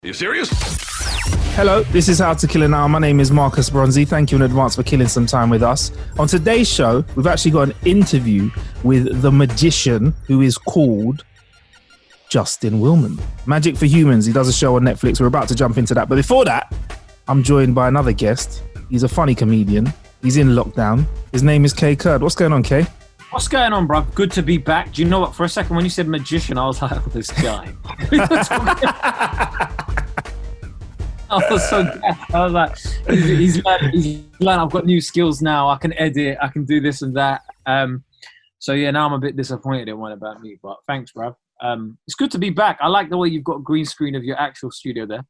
Are you serious? Hello, this is How to Kill an Hour. My name is Marcus Bronzy. Thank you in advance for killing some time with us. On today's show, we've actually got an interview with the magician who is called Justin Willman. Magic for Humans. He does a show on Netflix. We're about to jump into that. But before that, I'm joined by another guest. He's a funny comedian. He's in lockdown. His name is Kurd. What's going on, Kay? What's going on, bro? Good to be back. Do you know what? For a second, when you said magician, I was like, oh, this guy. I was so gassed. I was like, he's learned. I've got new skills now. I can edit. I can do this and that. So yeah, now I'm a bit disappointed it went about me, but thanks, bro. It's good to be back. I like the way you've got a green screen of your actual studio there.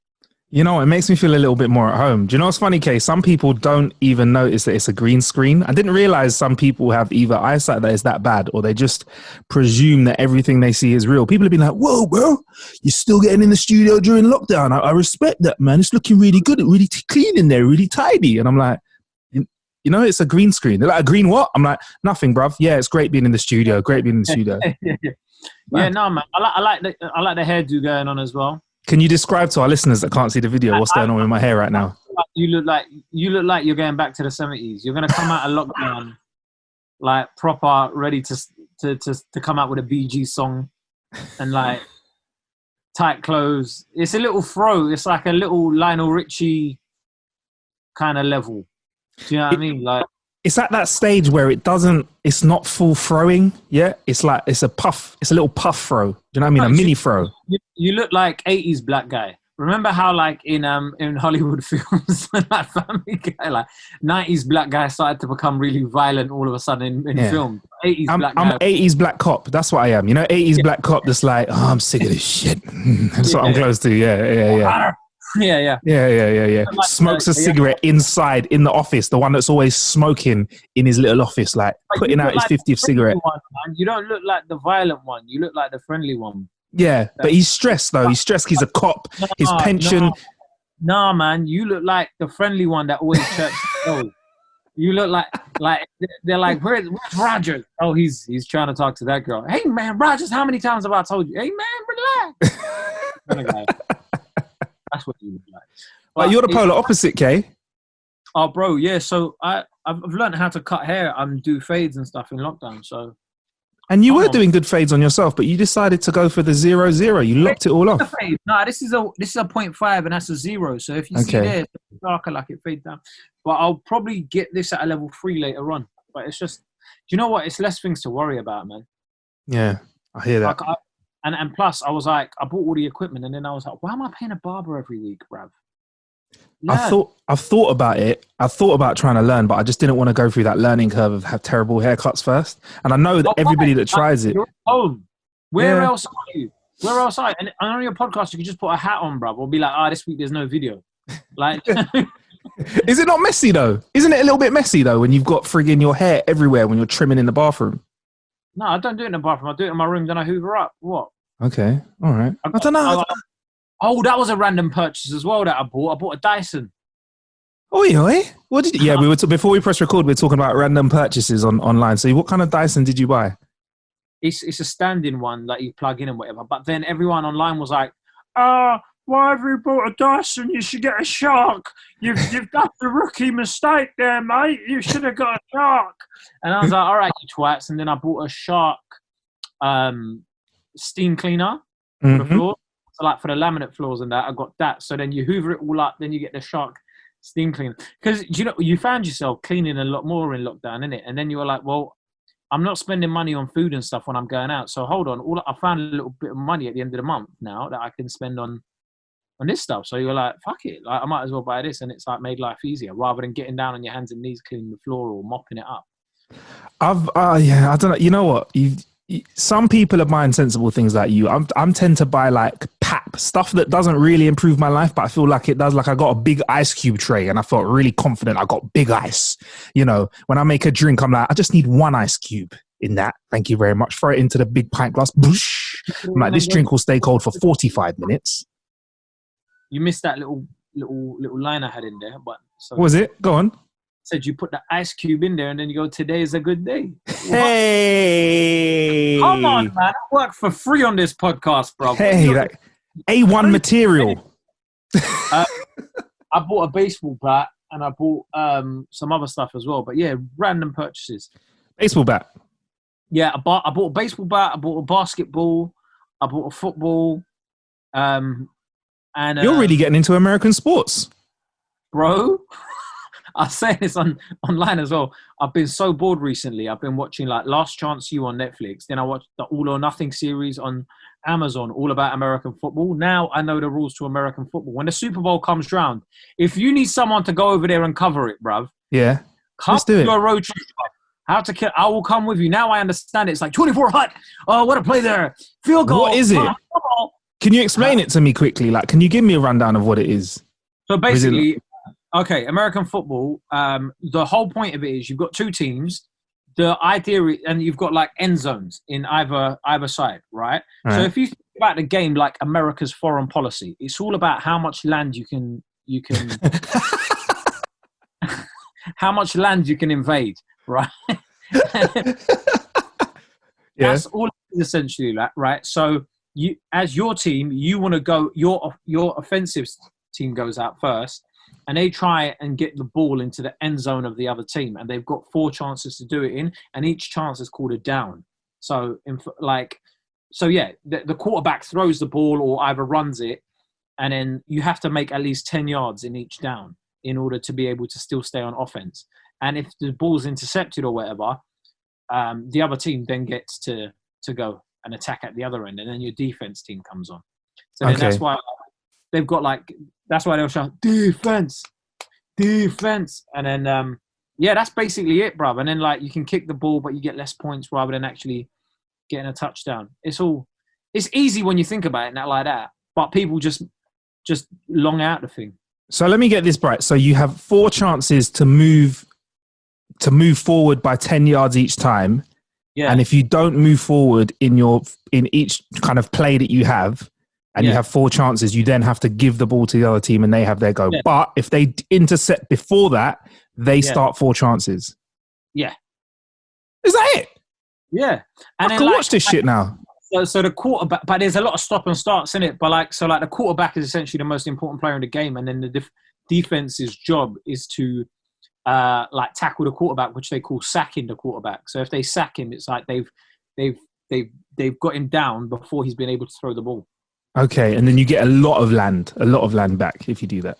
You know, it makes me feel a little bit more at home. Do you know what's funny, Kay? Some people don't even notice that it's a green screen. I didn't realize some people have either eyesight that is that bad or they just presume that everything they see is real. People have been like, whoa, bro, you're still getting in the studio during lockdown. I respect that, man. It's looking really good. It's really clean in there, really tidy. And I'm like, you know, it's a green screen. They're like, a green what? I'm like, nothing, bruv. Yeah, it's great being in the studio. Great being in the studio. Yeah, no, man. I like the hairdo going on as well. Can you describe to our listeners that can't see the video what's going on with my hair right now? You look like you're going back to the 70s. You're going to come out of lockdown like proper, ready to come out with a BG song and like tight clothes. It's a little throw. It's like a little Lionel Richie kind of level. Do you know what I mean? Like, it's at that stage where it's not full throwing yet. It's like, it's a little puff throw. Do you know what I mean? A mini throw. You look like 80s black guy. Remember how like in Hollywood films, like Family Guy, like 90s black guy started to become really violent all of a sudden in film. 80s black guy. I'm an 80s black cop. That's what I am. You know, 80s black cop that's like, oh, I'm sick of this shit. That's what I'm close to. Yeah. Smokes a cigarette inside in the office, the one that's always smoking in his little office, like putting out his 50th cigarette. One, you don't look like the violent one. You look like the friendly one. Yeah, but he's stressed though. He's stressed. He's a cop. His pension. Nah, man. You look like the friendly one that always chirps. You look like they're like, where's Rogers? Oh, he's trying to talk to that girl. Hey, man, Rogers, how many times have I told you? Hey, man, relax. That's what you look like. But you're the polar opposite, Kay. Oh, bro, yeah. So I've learned how to cut hair and do fades and stuff in lockdown. So. And you were doing good fades on yourself, but you decided to go for the 0-0. You locked it all off. No, this is a 0.5 and that's a 0. So if you see there, it's darker, like it fades down. But I'll probably get this at a level 3 later on. But it's just, do you know what? It's less things to worry about, man. Yeah, I hear that. Like and plus, I was like, I bought all the equipment, and then I was like, why am I paying a barber every week, bruv? I've thought about it. I thought about trying to learn, but I just didn't want to go through that learning curve of have terrible haircuts first. And I know that everybody that tries it. You're at home. Where else are you? Where else are you? And on your podcast, you can just put a hat on, bruv, or be like, this week there's no video. Like, is it not messy though? Isn't it a little bit messy though when you've got frigging your hair everywhere when you're trimming in the bathroom? No, I don't do it in the bathroom. I do it in my room. Then I hoover up. What? Okay, all right. I don't know. Oh, that was a random purchase as well that I bought. I bought a Dyson. Oi. What did you? Yeah, we were before we press record. We were talking about random purchases online. So, what kind of Dyson did you buy? It's a standing one that you plug in and whatever. But then everyone online was like, why have you bought a Dyson? You should get a Shark. You've done the rookie mistake there, mate. You should have got a Shark. And I was like, all right, you twats. And then I bought a Shark steam cleaner for the floor. So like for the laminate floors and that, I got that. So then you hoover it all up, then you get the Shark steam cleaner. Because, you know, you found yourself cleaning a lot more in lockdown, innit? And then you were like, well, I'm not spending money on food and stuff when I'm going out. So hold on, I found a little bit of money at the end of the month now that I can spend on this stuff. So you're like, fuck it. Like, I might as well buy this. And it's like made life easier rather than getting down on your hands and knees cleaning the floor or mopping it up. I don't know. You know what? Some people are buying sensible things like you. I'm tend to buy like pap stuff that doesn't really improve my life, but I feel like it does. Like I got a big ice cube tray and I felt really confident. I got big ice. You know, when I make a drink, I'm like, I just need one ice cube in that. Thank you very much. Throw it into the big pint glass. Boosh. I'm like, this drink will stay cold for 45 minutes. You missed that little line I had in there, but what was it? Go on. Said you put the ice cube in there and then you go, today is a good day. Hey, come on, man! I work for free on this podcast, bro. Hey, like A1 material. I bought a baseball bat and I bought some other stuff as well. But yeah, random purchases. Baseball bat. Yeah, I bought a baseball bat. I bought a basketball. I bought a football. And You're really getting into American sports, bro. I was saying this online as well. I've been so bored recently. I've been watching like Last Chance U on Netflix. Then I watched the All or Nothing series on Amazon, all about American football. Now I know the rules to American football. When the Super Bowl comes round, if you need someone to go over there and cover it, bruv, yeah, let's do it. A road trip. How to kill? I will come with you. Now I understand it. It's like 24 hot. Oh, what a play there! Field goal. What is it? Can you explain it to me quickly? Like, can you give me a rundown of what it is? So basically, okay, American football. The whole point of it is you've got two teams. The idea, and you've got like end zones in either side, right? So if you think about the game like America's foreign policy, it's all about how much land you can how much land you can invade, right? That's all it is essentially, right? So you, as your team, you want to go. Your offensive team goes out first, and they try and get the ball into the end zone of the other team, and they've got 4 chances to do it in, and each chance is called a down. So, the quarterback throws the ball or either runs it, and then you have to make at least 10 yards in each down in order to be able to still stay on offense. And if the ball's intercepted or whatever, the other team then gets to go and attack at the other end, and then your defense team comes on. So then that's why they've got that's why they'll shout defense, and then that's basically it, bruv. And then you can kick the ball, but you get less points rather than actually getting a touchdown. It's easy when you think about it, not like that. But people just long out the thing. So let me get this right. So you have 4 chances to move forward by 10 yards each time. Yeah. And if you don't move forward in each kind of play that you have, and you have 4 chances, you then have to give the ball to the other team and they have their go. Yeah. But if they intercept before that, they start 4 chances. Yeah. Is that it? Yeah. And I can watch this shit now. So the quarterback, but there's a lot of stop and starts in it. But the quarterback is essentially the most important player in the game. And then the defense's job is to tackle the quarterback, which they call sacking the quarterback. So if they sack him, it's like they've got him down before he's been able to throw the ball. Okay, and then you get a lot of land back if you do that.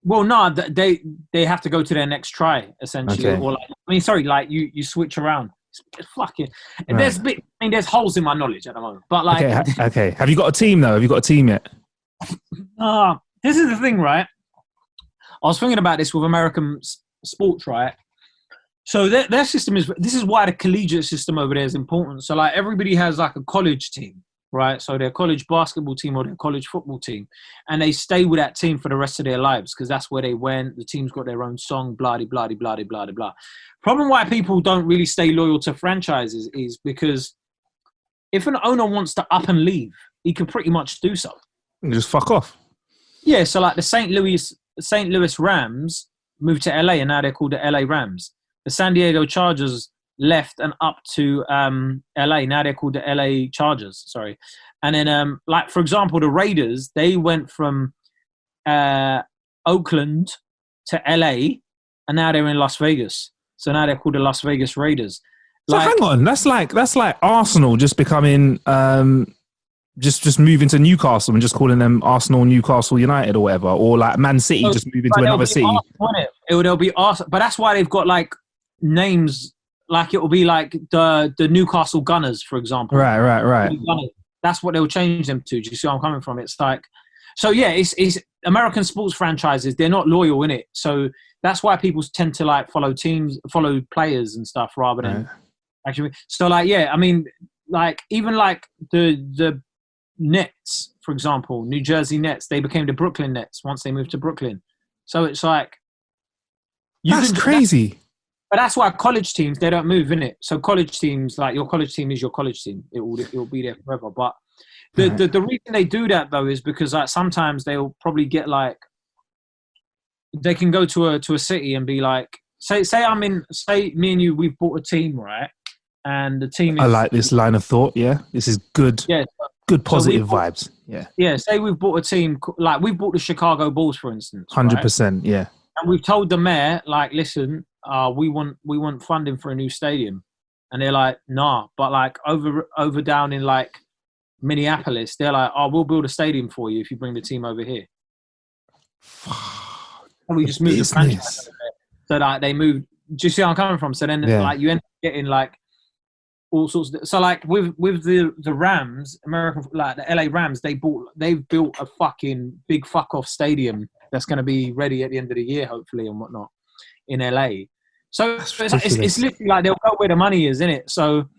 Well, no, they have to go to their next try essentially. Okay. Or you switch around. It's fucking. And right. There's holes in my knowledge at the moment. But okay. Have you got a team though? Have you got a team yet? This is the thing, right? I was thinking about this with American sports, right? So their system this is why the collegiate system over there is important. So everybody has a college team, right? So their college basketball team or their college football team, and they stay with that team for the rest of their lives because that's where they went. The team's got their own song, blah, blah, blah, blah, blah, blah. Problem why people don't really stay loyal to franchises is because if an owner wants to up and leave, he can pretty much do so. Just fuck off. Yeah, so the St. Louis Rams moved to LA and now they're called the LA Rams. The San Diego Chargers left and up to LA. Now they're called the LA Chargers. Sorry. And then, for example, the Raiders, they went from Oakland to LA and now they're in Las Vegas. So now they're called the Las Vegas Raiders. So hang on, that's like Arsenal just becoming just moving to Newcastle and just calling them Arsenal, Newcastle United or whatever, or Man City just moving to another city. It'll be Arsenal, but that's why they've got names. It will be the Newcastle Gunners, for example. Right. That's what they'll change them to. Do you see where I'm coming from? It's it's American sports franchises. They're not loyal in it, so that's why people tend to follow follow players and stuff rather than actually. So even the Nets, for example, New Jersey Nets, they became the Brooklyn Nets once they moved to Brooklyn. So it's that's crazy. But that's why college teams, they don't move, innit? So college teams, your college team is your college team. It will be there forever. But the reason they do that though is because sometimes they'll probably get they can go to a city and be say me and you, we've bought a team, right? And the team is, I like this line of thought. Yeah, this is good. Yeah. Good positive vibes. Yeah. Yeah. Say we've bought a team, like we've bought the Chicago Bulls, for instance. 100%. Yeah. And we've told the mayor, like, listen, we want funding for a new stadium, and they're like, nah. But like over down in like Minneapolis, they're like, oh, we'll build a stadium for you if you bring the team over here. And we just moved the franchise. So like they moved. Do you see where I'm coming from? So then like you end up getting like all sorts of. So like with the Rams, American, like the LA Rams, they've built a fucking big fuck off stadium that's going to be ready at the end of the year, hopefully, and whatnot in LA. So it's literally like they'll go where the money is, isn't it? So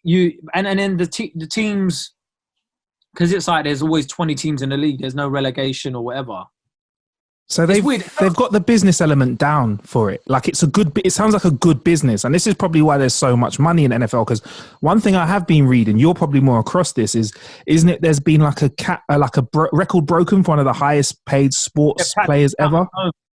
you and then the teams, because it's like there's always 20 teams in the league. There's no relegation or whatever. So they've got the business element down for it. Like it sounds like a good business. And this is probably why there's so much money in NFL. Because one thing I have been reading, you're probably more across this, isn't it? There's been like record broken for one of the highest paid sports players ever.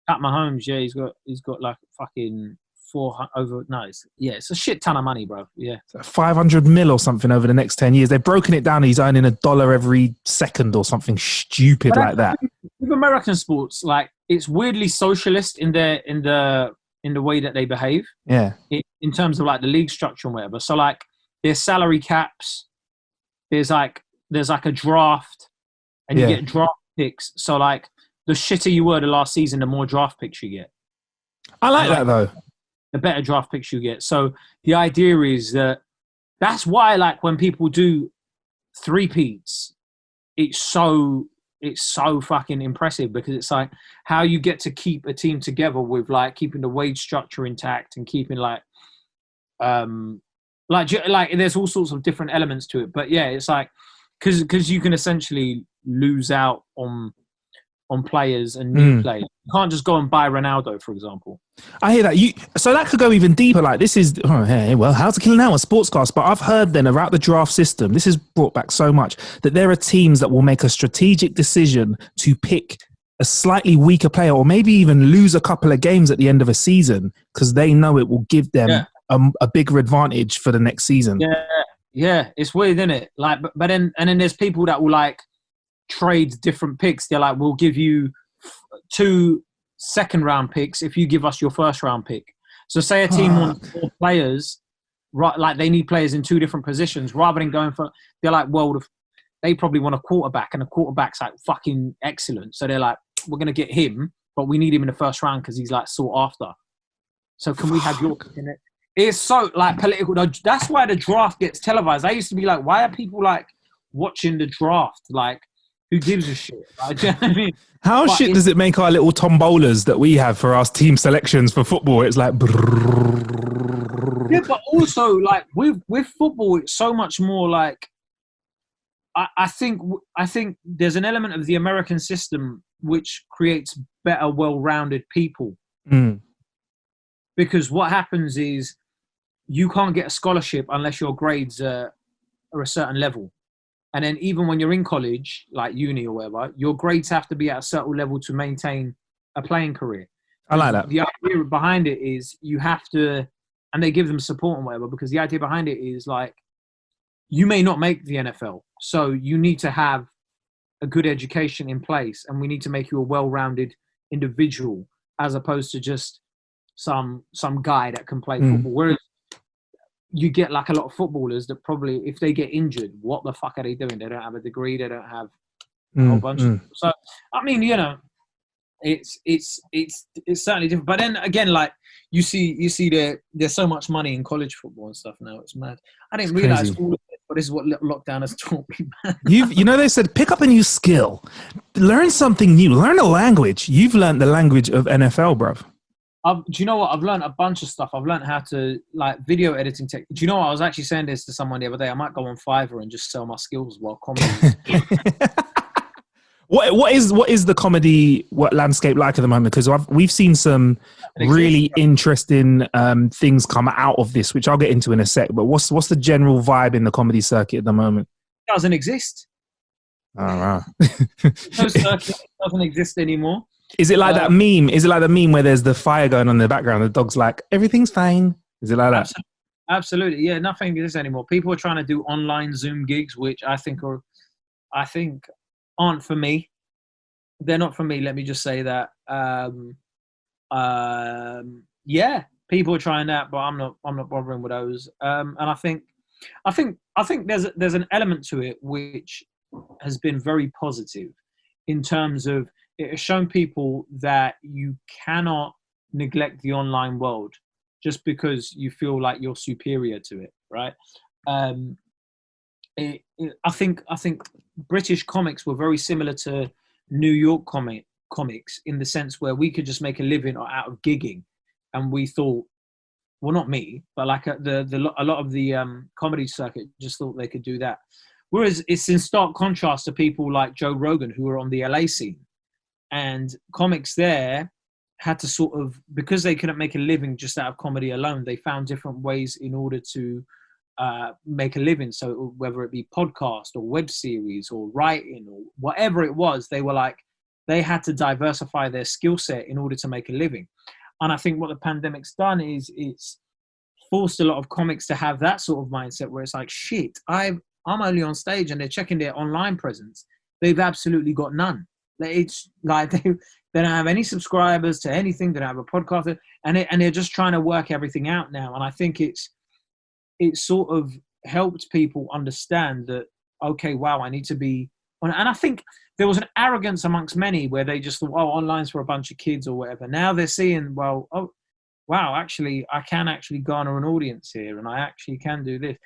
Pat Mahomes, yeah, he's got like fucking it's a shit ton of money, bro. Yeah, 500 mil or something over the next 10 years. They've broken it down. He's earning $1 every second or something stupid like that. With American sports, like it's weirdly socialist in the way that they behave. Yeah, in terms of like the league structure and whatever. So like there's salary caps. There's like a draft, and you get draft picks. So like the shitter you were the last season, the more draft picks you get. I like that though. The better draft picks you get. So the idea is that's why like when people do three-peats, it's so fucking impressive, because it's like how you get to keep a team together with like keeping the wage structure intact and keeping like there's all sorts of different elements to it. But yeah, it's like because you can essentially lose out on players and new players. You can't just go and buy Ronaldo, for example. I hear that. So that could go even deeper. Like this is, how to kill an hour sportscast. But I've heard then about the draft system. This has brought back so much that there are teams that will make a strategic decision to pick a slightly weaker player, or maybe even lose a couple of games at the end of a season because they know it will give them a bigger advantage for the next season. Yeah, it's weird, isn't it? Like, but then there's people that will like trade different picks. They're like, we'll give you 2 second-round picks if you give us your first-round pick. So say a team wants 4 players, right? Like they need players in 2 different positions rather than going for. They're like, well, they probably want a quarterback, and a quarterback's like fucking excellent. So they're like, we're gonna get him, but we need him in the first round because he's like sought after. So can we have your pick in it? It's so like political. That's why the draft gets televised. I used to be like, why are people like watching the draft? Like, who gives a shit? Like, do you know what I mean? How shit does it make our little tombolas that we have for our team selections for football? It's like... Yeah, but also, like, with football, it's so much more like... I think there's an element of the American system which creates better, well-rounded people. Because what happens is you can't get a scholarship unless your grades are a certain level. And then even when you're in college, like uni or whatever, your grades have to be at a certain level to maintain a playing career. I like that. The idea behind it is you have to, and they give them support and whatever, because the idea behind it is like, you may not make the NFL, so you need to have a good education in place, and we need to make you a well-rounded individual as opposed to just some guy that can play football. Whereas you get like a lot of footballers that probably, if they get injured, what the fuck are they doing? They don't have a degree. They don't have a whole bunch of. So I mean, you know, it's certainly different. But then again, like you see there's so much money in college football and stuff now. It's mad. I didn't realize all of it, but this is what lockdown has taught me. They said pick up a new skill, learn something new, learn a language. You've learned the language of NFL, bruv. Do you know what? I've learned a bunch of stuff. I've learned how to like video editing tech. Do you know what? I was actually saying this to someone the other day. I might go on Fiverr and just sell my skills while comedy. What is the comedy landscape like at the moment? Because we've seen some really interesting things come out of this, which I'll get into in a sec. But what's the general vibe in the comedy circuit at the moment? It doesn't exist. Oh, wow. No circuit doesn't exist anymore. Is it like that meme? Is it like the meme where there's the fire going on in the background? The dog's like, everything's fine. Is it like that? Absolutely. Yeah, nothing is anymore. People are trying to do online Zoom gigs, which I think aren't for me. They're not for me. Let me just say that. Yeah, people are trying that, but I'm not bothering with those. And I think there's an element to it which has been very positive in terms of it has shown people that you cannot neglect the online world just because you feel like you're superior to it, right? Um, I think British comics were very similar to New York comics in the sense where we could just make a living out of gigging, and we thought, well, not me, but like a lot of the comedy circuit just thought they could do that. Whereas it's in stark contrast to people like Joe Rogan who were on the LA scene, and comics there had to sort of, because they couldn't make a living just out of comedy alone, they found different ways in order to make a living. So whether it be podcast or web series or writing or whatever it was, they had to diversify their skill set in order to make a living. And I think what the pandemic's done is it's forced a lot of comics to have that sort of mindset where it's like, shit, I'm only on stage, and they're checking their online presence. They've absolutely got none. It's like they don't have any subscribers to anything. They don't have a podcast, and they're just trying to work everything out now. And I think it's sort of helped people understand that, okay, wow, I need to be on. And I think there was an arrogance amongst many where they just thought, oh, online's for a bunch of kids or whatever. Now they're seeing, well, oh, wow, actually, I can actually garner an audience here, and I actually can do this.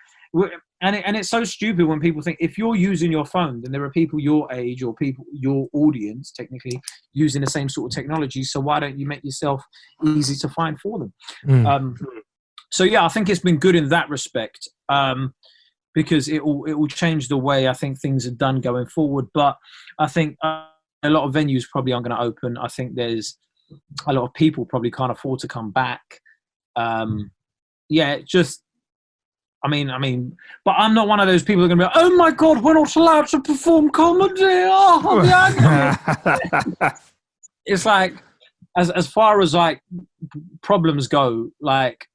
And it's so stupid when people think if you're using your phone, then there are people your age or people your audience technically using the same sort of technology. So why don't you make yourself easy to find for them? So yeah, I think it's been good in that respect, because it will change the way I think things are done going forward. But I think a lot of venues probably aren't going to open. I think there's a lot of people probably can't afford to come back. Yeah, just. I mean, but I'm not one of those people who are going to be like, oh my God, we're not allowed to perform comedy. Oh, the It's like, as far as like problems go, like,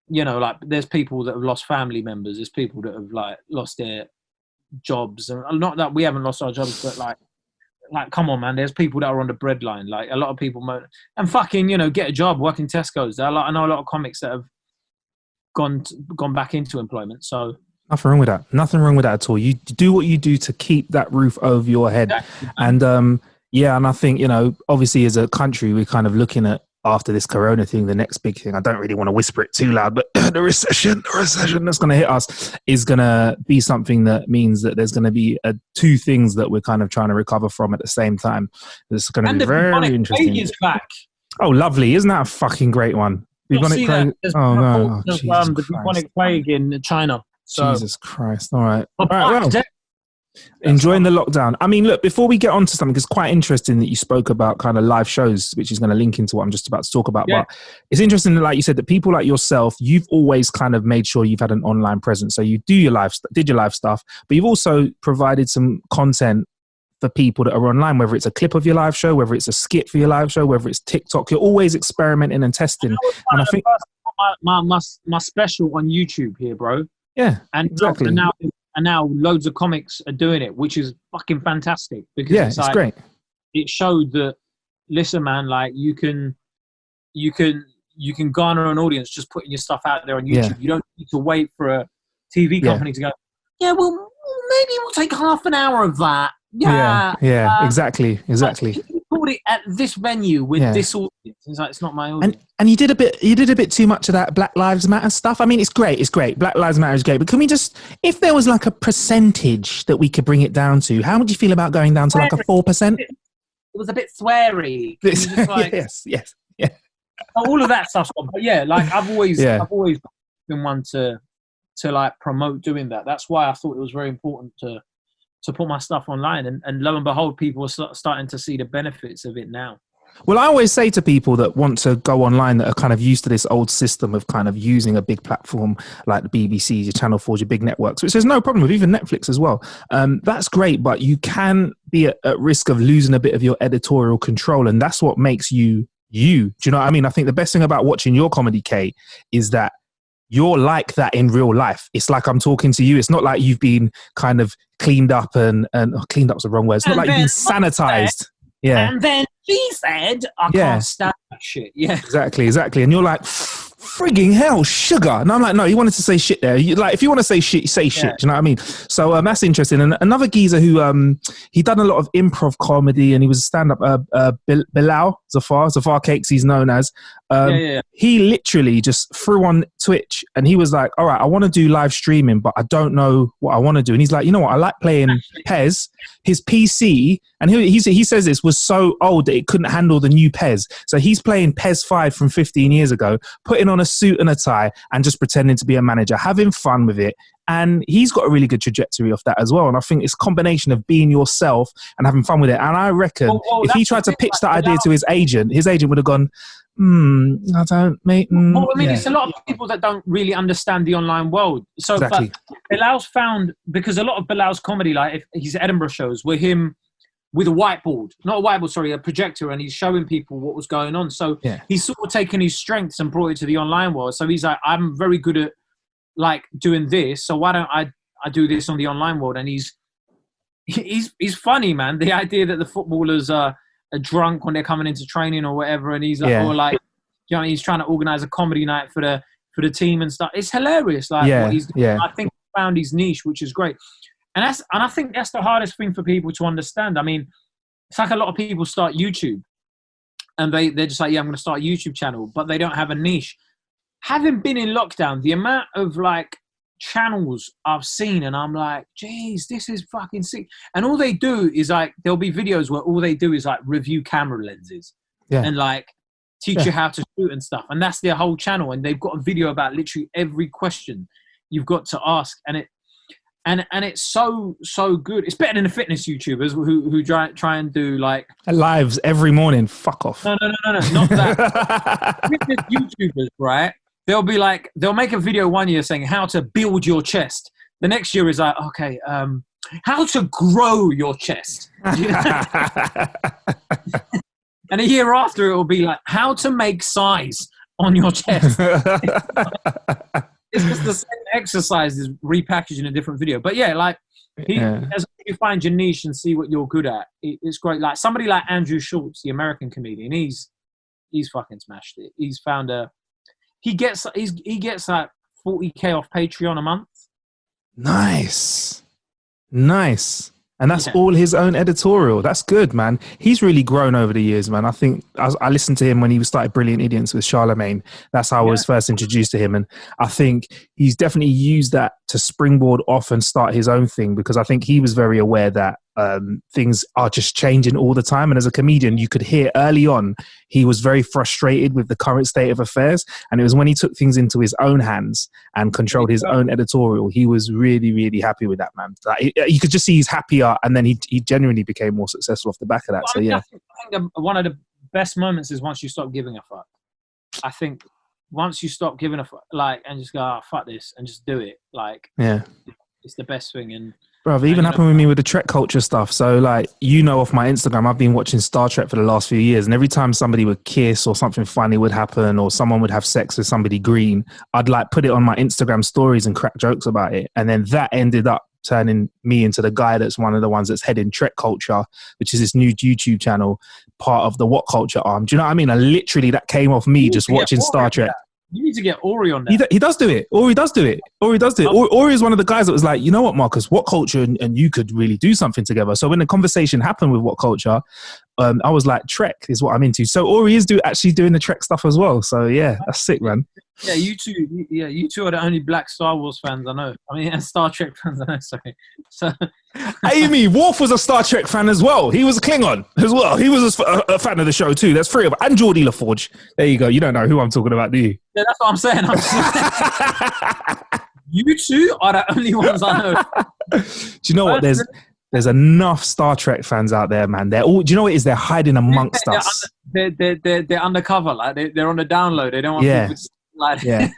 you know, like there's people that have lost family members. There's people that have like lost their jobs. And not that we haven't lost our jobs, but like, come on, man. There's people that are on the breadline. Like a lot of people, and fucking, you know, get a job, work in Tesco's. I know a lot of comics that have gone back into employment. So nothing wrong with that. Nothing wrong with that at all. You do what you do to keep that roof over your head. Exactly. And yeah, and I think, you know, obviously as a country, we're kind of looking at, after this corona thing, the next big thing, I don't really want to whisper it too loud, but the recession that's going to hit us is going to be something that means that there's going to be two things that we're kind of trying to recover from at the same time. It's going to be very interesting. Plague is back. Oh, lovely. Isn't that a fucking great one? Bubonic plague. Oh, no. Oh, the bubonic plague in China. So. Jesus Christ. All right. All right, well. Enjoying the lockdown. I mean, look, before we get on to something, it's quite interesting that you spoke about kind of live shows, which is going to link into what I'm just about to talk about. Yeah. But it's interesting that, like you said, that people like yourself, you've always kind of made sure you've had an online presence. So you did your live stuff, but you've also provided some content for people that are online, whether it's a clip of your live show, whether it's a skit for your live show, whether it's TikTok. You're always experimenting and testing. And I think my special on YouTube here, bro. Yeah, and exactly. And now loads of comics are doing it, which is fucking fantastic. Because it's great. It showed that, listen, man, like you can garner an audience just putting your stuff out there on YouTube. Yeah. You don't need to wait for a TV company to go, yeah, well, maybe we'll take half an hour of that. Yeah, exactly. You put it at this venue with this audience. It's like, it's not my audience. And you did a bit too much of that Black Lives Matter stuff. I mean, it's great. Black Lives Matter is great. But can we just, if there was like a percentage that we could bring it down to, how would you feel about going down to like a 4%? It was a bit sweary. Yes. All of that stuff's gone. But yeah, like I've always been one to like promote doing that. That's why I thought it was very important to put my stuff online, and lo and behold, people are starting to see the benefits of it now. Well, I always say to people that want to go online that are kind of used to this old system of kind of using a big platform like the BBC, your Channel 4, your big networks, which there's no problem with, even Netflix as well. That's great, but you can be at risk of losing a bit of your editorial control, and that's what makes you. Do you know what I mean? I think the best thing about watching your comedy, Kate, is that you're like that in real life. It's like I'm talking to you. It's not like you've been kind of cleaned up and cleaned up's the wrong word. It's not like you've been sanitized. Yeah. And then she said, I can't stand that shit. Yeah. Exactly. And you're like, frigging hell, sugar. And I'm like, no, he wanted to say shit there. If you want to say shit, say shit. Do you know what I mean? So that's interesting. And another geezer who he done a lot of improv comedy, and he was a stand-up, Bilal Zafar Cakes, he's known as. He literally just threw on Twitch, and he was like, all right, I want to do live streaming, but I don't know what I want to do. And he's like, you know what? I like playing PES. His PC, and he says this was so old that it couldn't handle the new PES. So he's playing PES 5 from 15 years ago, putting on a suit and a tie and just pretending to be a manager, having fun with it. And he's got a really good trajectory off that as well. And I think it's a combination of being yourself and having fun with it. And I reckon if he tried to pitch that idea to his agent would have gone, I don't, mate. Well, I mean, it's a lot of people that don't really understand the online world. So, exactly. But Bilal's found, because a lot of Bilal's comedy, like if his Edinburgh shows, were him with a whiteboard, not a whiteboard, sorry, a projector, and he's showing people what was going on. So he's sort of taken his strengths and brought it to the online world. So he's like, I'm very good at like doing this, so why don't I do this on the online world? And he's funny, man. The idea that the footballers are drunk when they're coming into training or whatever, and he's like, or like, you know, he's trying to organize a comedy night for the team and stuff. It's hilarious. Like, what he's doing. I think he found his niche, which is great. And I think that's the hardest thing for people to understand. I mean, it's like a lot of people start YouTube, and they're just like, yeah, I'm going to start a YouTube channel, but they don't have a niche. Having been in lockdown, the amount of like channels I've seen, and I'm like, geez, this is fucking sick. And all they do is like, there'll be videos where all they do is like review camera lenses and like teach you how to shoot and stuff. And that's their whole channel. And they've got a video about literally every question you've got to ask. And it's so good. It's better than the fitness YouTubers who try and do like lives every morning. Fuck off. No, not that. Fitness YouTubers, right? They'll make a video one year saying how to build your chest. The next year is like, okay, how to grow your chest. And a year after it will be like how to make size on your chest. It's just the same exercise is repackaged in a different video. But yeah, like as you find your niche and see what you're good at, it's great. Like somebody like Andrew Schultz, the American comedian, he's fucking smashed it. He's found he gets like 40K off Patreon a month. Nice. And that's all his own editorial. That's good, man. He's really grown over the years, man. I think I listened to him when he started Brilliant Idiots with Charlemagne. That's how I was first introduced to him. And I think he's definitely used that to springboard off and start his own thing, because I think he was very aware that things are just changing all the time. And as a comedian, you could hear early on, he was very frustrated with the current state of affairs. And it was when he took things into his own hands and controlled his own editorial, he was really, really happy with that, man. Like, you could just see he's happier, and then he genuinely became more successful off the back of that. Well, I think one of the best moments is once you stop giving a fuck. I think once you stop giving a fuck, like, and just go, oh, fuck this, and just do it, like, it's the best thing. And bro, it even happened with me with the Trek culture stuff. So, like, you know, off my Instagram, I've been watching Star Trek for the last few years. And every time somebody would kiss or something funny would happen or someone would have sex with somebody green, I'd like put it on my Instagram stories and crack jokes about it. And then that ended up turning me into the guy that's one of the ones that's heading Trek Culture, which is this new YouTube channel, part of the What Culture arm. Do you know what I mean? And literally that came off me just watching Star Trek. You need to get Ori on that. He does do it. Ori does do it. Ori is one of the guys that was like, you know what, Marcus, What Culture and you could really do something together. So when the conversation happened with What Culture, I was like, Trek is what I'm into. So Ori is actually doing the Trek stuff as well. So yeah, that's sick, man. Yeah, you two are the only black Star Wars fans I know. I mean, and Star Trek fans I know, sorry. So, Amy, Worf was a Star Trek fan as well. He was a Klingon as well. He was a fan of the show too. There's three of them. And Geordie LaForge. There you go. You don't know who I'm talking about, do you? Yeah, that's what I'm saying. You two are the only ones I know. Do you know what? There's enough Star Trek fans out there, man. They're all. Do you know what it is? They're hiding amongst us. They're undercover. Like they're on the download. They don't want people to. Yeah,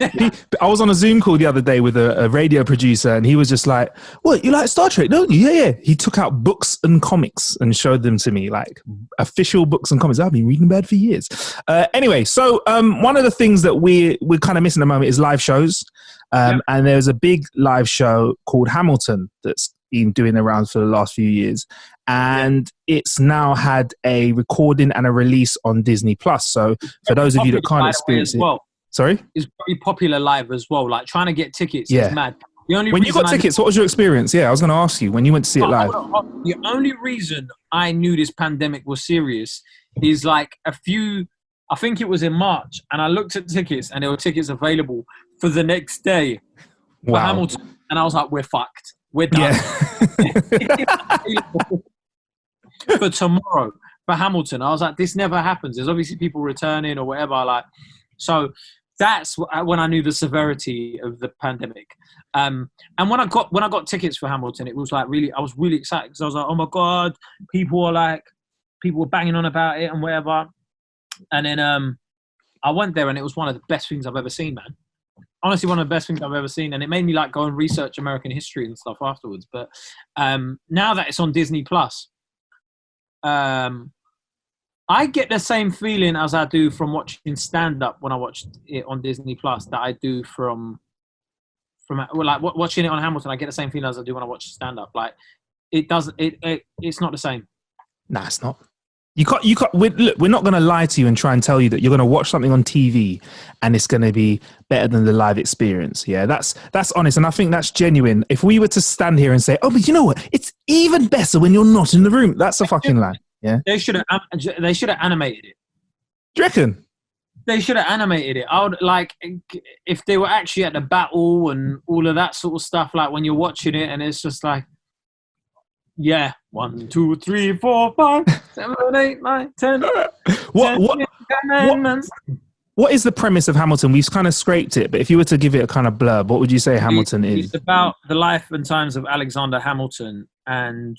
I was on a Zoom call the other day with a radio producer, and he was just like, "What, you like Star Trek, don't you?" Yeah. He took out books and comics and showed them to me, like official books and comics. I've been reading bad for years. Anyway, so one of the things that we're kind of missing at the moment is live shows. Yep. And there's a big live show called Hamilton that's been doing the rounds for the last few years. And it's now had a recording and a release on Disney Plus. So for those of you that can't experience it, sorry, it's very popular live as well. Like trying to get tickets is mad. When you got tickets, what was your experience? Yeah, I was going to ask you when you went to see it live. The only reason I knew this pandemic was serious is like I think it was in March, and I looked at tickets and there were tickets available for the next day for Hamilton. And I was like, we're fucked. We're done. Yeah. For tomorrow, for Hamilton. I was like, this never happens. There's obviously people returning or whatever. Like, so that's when I knew the severity of the pandemic. And when I got tickets for Hamilton, it was like I was really excited because I was like, oh my God, people were banging on about it and whatever. And then I went there and it was one of the best things I've ever seen, man. Honestly, one of the best things I've ever seen. And it made me like go and research American history and stuff afterwards. But now that it's on Disney Plus, I get the same feeling as I do from watching stand-up when I watched it on Disney Plus that I do from like watching it on Hamilton. I get the same feeling as I do when I watch stand-up. Like it's not the same. Nah, it's not. You can't. Look, we're not going to lie to you and try and tell you that you're going to watch something on TV and it's going to be better than the live experience. Yeah, that's honest, and I think that's genuine. If we were to stand here and say, "Oh, but you know what? It's even better when you're not in the room," that's a fucking lie. Yeah, they should have animated it. Do you reckon? They should have animated it. I would like if they were actually at the battle and all of that sort of stuff. Like when you're watching it and it's just like. Yeah, 1, 2, 3, 4, 5, 7, 8, 9, 10. What is the premise of Hamilton? We've kind of scraped it, but if you were to give it a kind of blurb, what would you say Hamilton is? It's about the life and times of Alexander Hamilton, and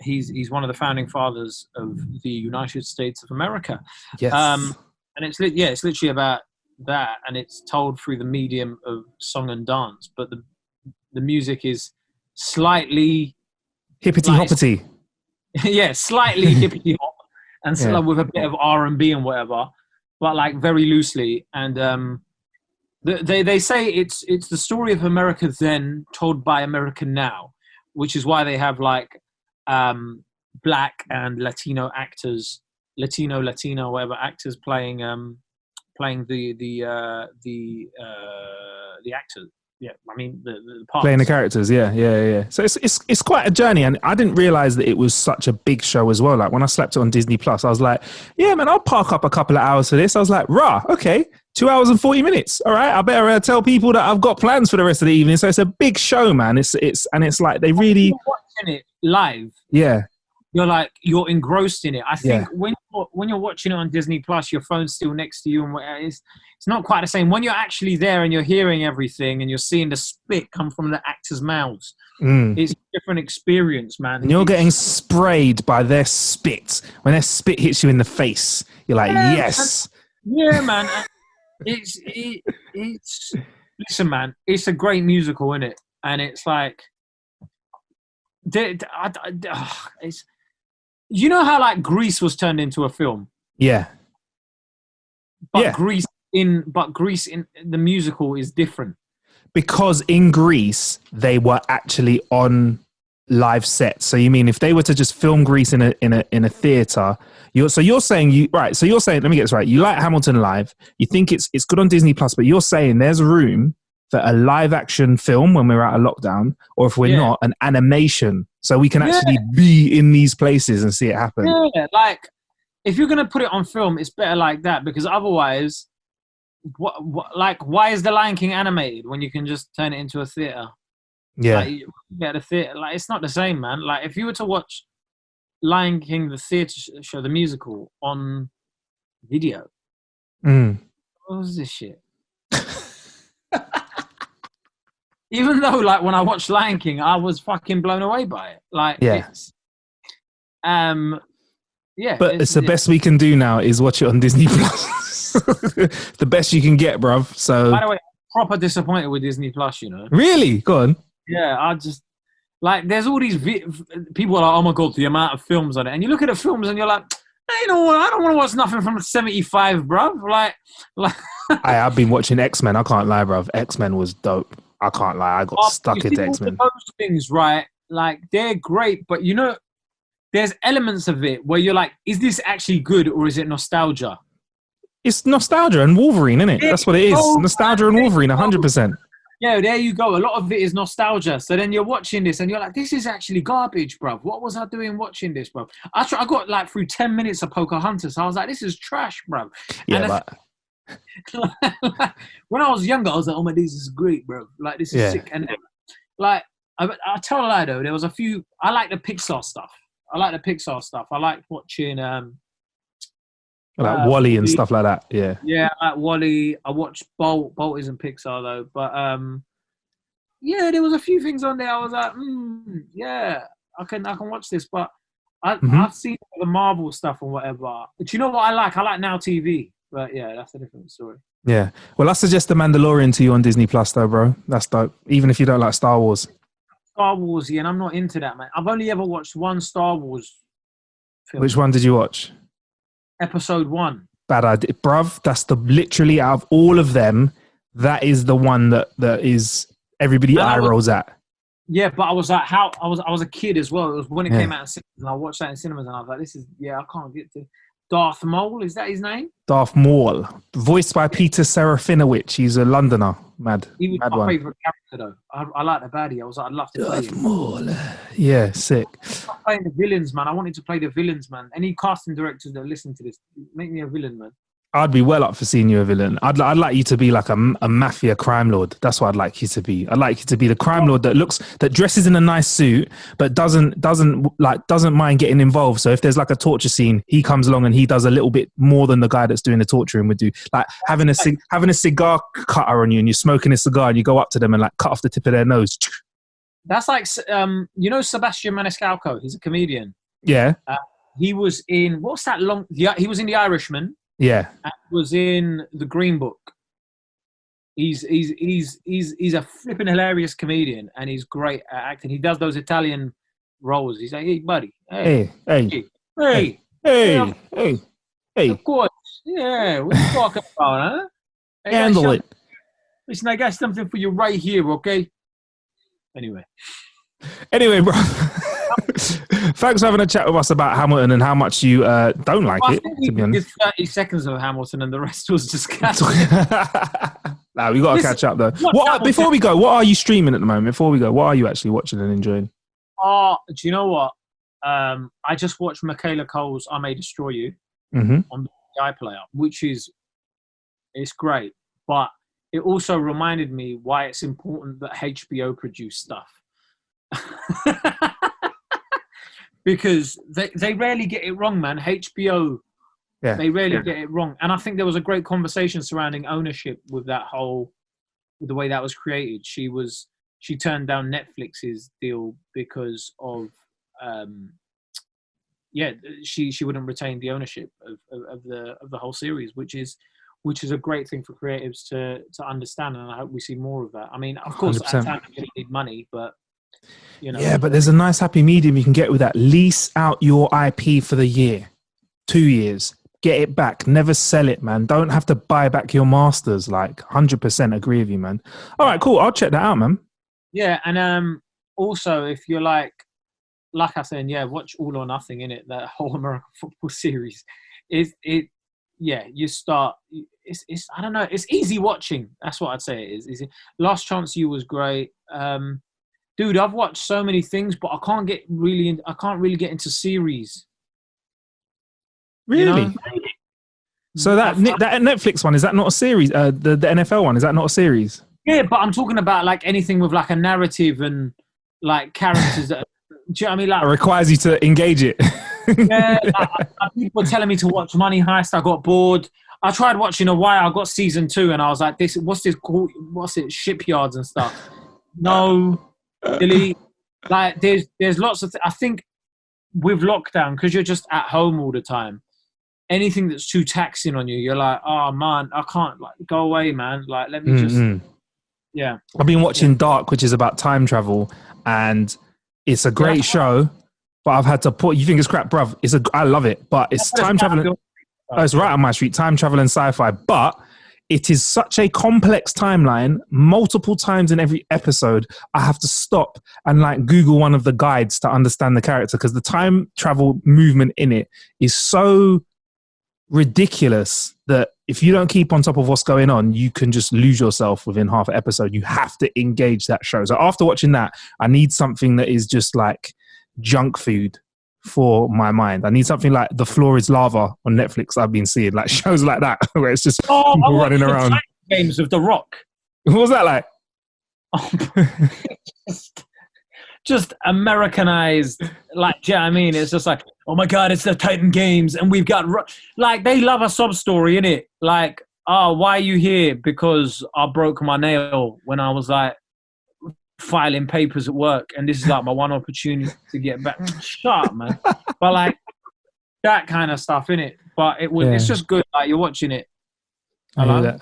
he's one of the founding fathers of the United States of America. Yes. And it's literally about that, and it's told through the medium of song and dance, but the music is slightly hippity hoppity. Yeah, slightly hippity hop, and so like with a bit of R&B and whatever, but like very loosely. And they say it's the story of America then told by America now, which is why they have like black and Latino actors, Latino whatever actors playing the actors. Yeah, I mean the parts. Playing the characters, yeah. So it's quite a journey, and I didn't realize that it was such a big show as well. Like when I slapped it on Disney Plus, I was like, yeah, man, I'll park up a couple of hours for this. I was like, rah, okay, 2 hours and 40 minutes. All right, I better tell people that I've got plans for the rest of the evening. So it's a big show, man. It's like they really you're watching it live. Yeah. You're engrossed in it. I think when you're watching it on Disney Plus, your phone's still next to you, and it's not quite the same. When you're actually there and you're hearing everything and you're seeing the spit come from the actors' mouths, it's a different experience, man. And you're getting sprayed by their spit. When their spit hits you in the face, you're like, yes. Yeah, man. Listen, man. It's a great musical, isn't it? And it's like, it's. You know how like Grease was turned into a film? Yeah. But Grease in the musical is different. Because in Grease they were actually on live sets. So you mean if they were to just film Grease in a theater, you're saying let me get this right. You like Hamilton live, you think it's good on Disney Plus, but you're saying there's room for a live action film when we're out of lockdown, or if we're not, an animation, so we can actually be in these places and see it happen. Yeah, like if you're gonna put it on film, it's better like that, because otherwise, why is The Lion King animated when you can just turn it into a theater? Yeah, like, the theater, like it's not the same, man. Like if you were to watch Lion King the theater show, the musical on video, what was this shit? Even though, like, when I watched Lion King, I was fucking blown away by it. Like, it's... But it's the best we can do now is watch it on Disney Plus. The best you can get, bruv. So... By the way, I'm proper disappointed with Disney Plus, you know? Really? Go on. Yeah, I just... Like, there's all these... people are like, oh my God, the amount of films on it. And you look at the films and you're like, you know what? I don't want to watch nothing from 75, bruv. Like... I've been watching X-Men. I can't lie, bruv. X-Men was dope. I can't lie. I got stuck You into see all X-Men. those things, right? Like they're great, but you know, there's elements of it where you're like, is this actually good or is it nostalgia? It's nostalgia and Wolverine, isn't it? There That's what it you is. go, Nostalgia man. and There you Wolverine, go. 100%. Yeah, there you go. A lot of it is nostalgia. So then you're watching this and you're like, this is actually garbage, bruv. What was I doing watching this, bruv? I got like through 10 minutes of Pocahontas. I was like, this is trash, bruv. Yeah, And but when I was younger, I was like, oh my, this is great, bro. Like, this is yeah. sick. And like, I tell a lie though, there was a few, I like the Pixar stuff. I like watching, Like Wally and Wall-E. stuff like that. Yeah. Yeah, I like Wall-E. I watched Bolt. Bolt isn't Pixar though, but yeah, there was a few things on there. I was like, yeah, I can watch this. But I've seen the Marvel stuff and whatever. But you know what I like? I like Now TV. But yeah, that's a different story. Yeah. Well, I suggest The Mandalorian to you on Disney Plus, though, bro. That's dope. Even if you don't like Star Wars. Star Wars, yeah, and I'm not into that, man. I've only ever watched one Star Wars film. Which one did you watch? Episode 1. Bad idea, bruv. That's literally out of all of them, that is the one that is everybody eye rolls at. Yeah, but I was like, I was a kid as well. It was when it came out in cinemas, and I watched that in cinemas, and I was like, I can't get to. Darth Maul, is that his name? Darth Maul, voiced by Peter Serafinowicz. He's a Londoner. He was my favourite character, though. I like the baddie. I was like, I'd love to play him. Maul. Yeah, sick. I'm playing the villains, man. I wanted to play the villains, man. Any casting directors that listen to this, make me a villain, man. I'd be well up for seeing you a villain. I'd like you to be like a mafia crime lord. That's what I'd like you to be. I'd like you to be the crime lord that dresses in a nice suit, but doesn't mind getting involved. So if there's like a torture scene, he comes along and he does a little bit more than the guy that's doing the torturing would do. Like having a cigar cutter on you and you're smoking a cigar and you go up to them and like cut off the tip of their nose. That's like, you know, Sebastian Maniscalco. He's a comedian. Yeah. He was in he was in The Irishman. Yeah, and was in The Green Book. He's a flipping hilarious comedian, and he's great at acting. He does those Italian roles. He's like, hey, buddy, hey. Of course, yeah. What are you talking about, huh? Handle it. Listen, I got something for you right here, okay? Anyway, bro. Thanks for having a chat with us about Hamilton and how much you don't like it. To be honest, 30 seconds of Hamilton and the rest was just catching. Nah, we got to catch up though. Before we go, what are you streaming at the moment? Before we go, what are you actually watching and enjoying? Do you know what? I just watched Michaela Cole's "I May Destroy You" on the iPlayer, which it's great, but it also reminded me why it's important that HBO produce stuff. Because they rarely get it wrong, man. HBO, they rarely get it wrong. And I think there was a great conversation surrounding ownership with the way that was created. She turned down Netflix's deal because of, she wouldn't retain the ownership of the whole series, which is a great thing for creatives to understand. And I hope we see more of that. I mean, of course, 100%. at times you need money, but you know. Yeah, but there's a nice happy medium you can get with that. Lease out your IP for the year, 2 years, get it back, never sell it, man. Don't have to buy back your masters. Like 100% agree with you, man. All right, cool. I'll check that out, man. Yeah, and also if you're like I said, watch All or Nothing, in it, that whole American football series. You start. It's I don't know. It's easy watching. That's what I'd say. It is easy. Last Chance U was great. Dude, I've watched so many things, but I can't really get into series. Really? You know? So that Netflix one, is that not a series? The NFL one, is that not a series? Yeah, but I'm talking about like anything with like a narrative and like characters that. Do you know what I mean? Like, it requires you to engage it. Yeah, people were telling me to watch Money Heist. I got bored. I tried watching A Wire. I got season 2, and I was like, what's this called? What's it? Shipyards and stuff. No. Really, like there's lots of. I think with lockdown, because you're just at home all the time, anything that's too taxing on you, you're like, oh man, I can't. Like, go away, man. Like, let me just. Yeah. I've been watching Dark, which is about time travel, and it's a great show. But I've had to put. You think it's crap, bruv? I love it, but it's time traveling. It's right on my street. Time travel and sci-fi, but it is such a complex timeline. Multiple times in every episode, I have to stop and like Google one of the guides to understand the character, because the time travel movement in it is so ridiculous that if you don't keep on top of what's going on, you can just lose yourself within half an episode. You have to engage that show. So after watching that, I need something that is just like junk food for my mind. I need something like The Floor is Lava on Netflix. I've been seeing like shows like that where it's just people running around. Games of The Rock. What was that like? Just Americanized, like, do you know what I mean? It's just like, oh my God, it's the Titan Games, and we've got, like, they love a sob story, innit? Like, oh, why are you here? Because I broke my nail when I was, like, filing papers at work, and this is, like, my one opportunity to get back. Shut up, man. But, like, that kind of stuff, innit? But it's just good, like, you're watching it. Hello?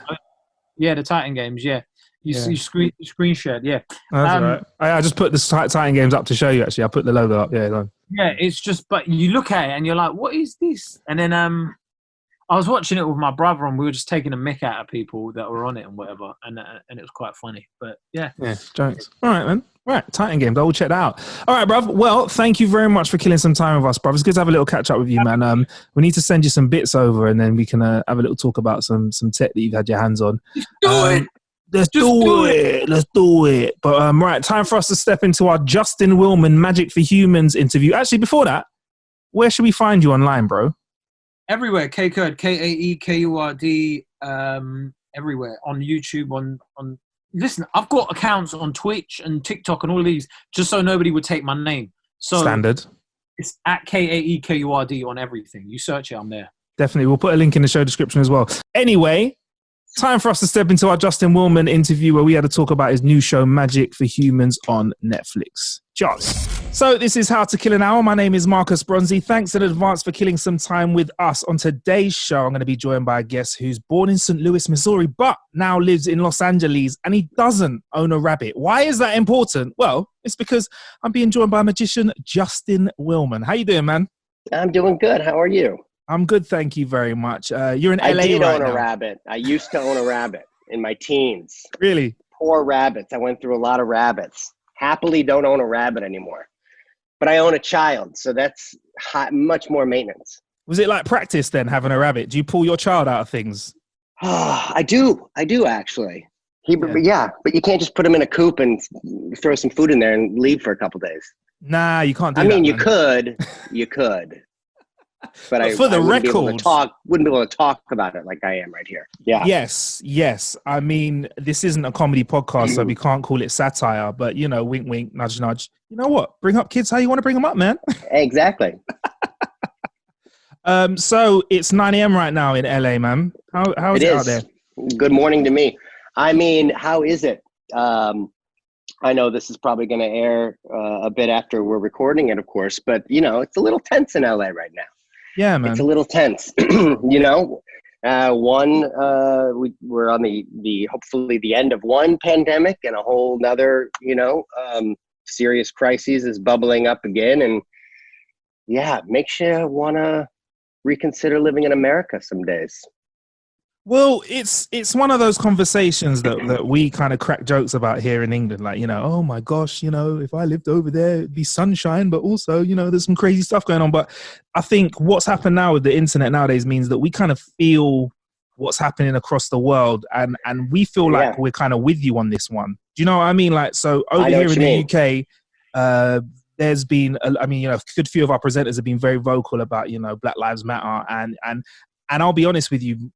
Yeah, the Titan Games, yeah. You screen shared, yeah. That's all right. I just put the Titan Games up to show you, actually. I put the logo up, yeah. Yeah, it's just, but you look at it and you're like, what is this? And then I was watching it with my brother, and we were just taking a mick out of people that were on it and whatever, and it was quite funny. But yeah. Yeah, jokes. All right, man. Right, Titan Games. I will check that out. All right, bruv. Well, thank you very much for killing some time with us, bruv. It's good to have a little catch up with you, man. We need to send you some bits over, and then we can have a little talk about some tech that you've had your hands on. Let's do it. But right, time for us to step into our Justin Willman Magic for Humans interview. Actually, before that, where should we find you online, bro? Everywhere. Kurd, Kaekurd, everywhere. On YouTube, on. Listen, I've got accounts on Twitch and TikTok and all of these, just so nobody would take my name. So standard. It's at Kaekurd on everything. You search it, I'm there. Definitely. We'll put a link in the show description as well. Anyway, time for us to step into our Justin Willman interview, where we had to talk about his new show, Magic for Humans, on Netflix. Just. So this is How to Kill an Hour. My name is Marcus Bronzy. Thanks in advance for killing some time with us. On today's show, I'm going to be joined by a guest who's born in St. Louis, Missouri, but now lives in Los Angeles, and he doesn't own a rabbit. Why is that important? Well, it's because I'm being joined by magician Justin Willman. How you doing, man? I'm doing good. How are you? I'm good, thank you very much. You're in LA I did right own now. a rabbit. I used to own a rabbit in my teens. Really? Poor rabbits. I went through a lot of rabbits. Happily don't own a rabbit anymore. But I own a child, so that's much more maintenance. Was it like practice then, having a rabbit? Do you pull your child out of things? I do actually. Yeah, but you can't just put him in a coop and throw some food in there and leave for a couple days. Nah, you can't do that. I mean, you could. But for the record, wouldn't be able to talk about it like I am right here. Yeah. Yes. I mean, this isn't a comedy podcast, so we can't call it satire. But wink, wink, nudge, nudge. You know what? Bring up kids how you want to bring them up, man. Exactly. So it's 9 a.m. right now in LA, man. How is it out there? Good morning to me. I mean, how is it? I know this is probably going to air a bit after we're recording it, of course, but it's a little tense in LA right now. Yeah, man. It's a little tense. We're on the hopefully the end of one pandemic, and a whole nother, serious crises is bubbling up again. And yeah, makes you want to reconsider living in America some days. Well, it's one of those conversations that we kind of crack jokes about here in England. Like, oh my gosh, if I lived over there, it'd be sunshine, but also, there's some crazy stuff going on. But I think what's happened now with the internet nowadays means that we kind of feel what's happening across the world, and we feel like we're kind of with you on this one. Do you know what I mean? Like, so over here in the UK, there's been, a good few of our presenters have been very vocal about, Black Lives Matter, and I'll be honest with you.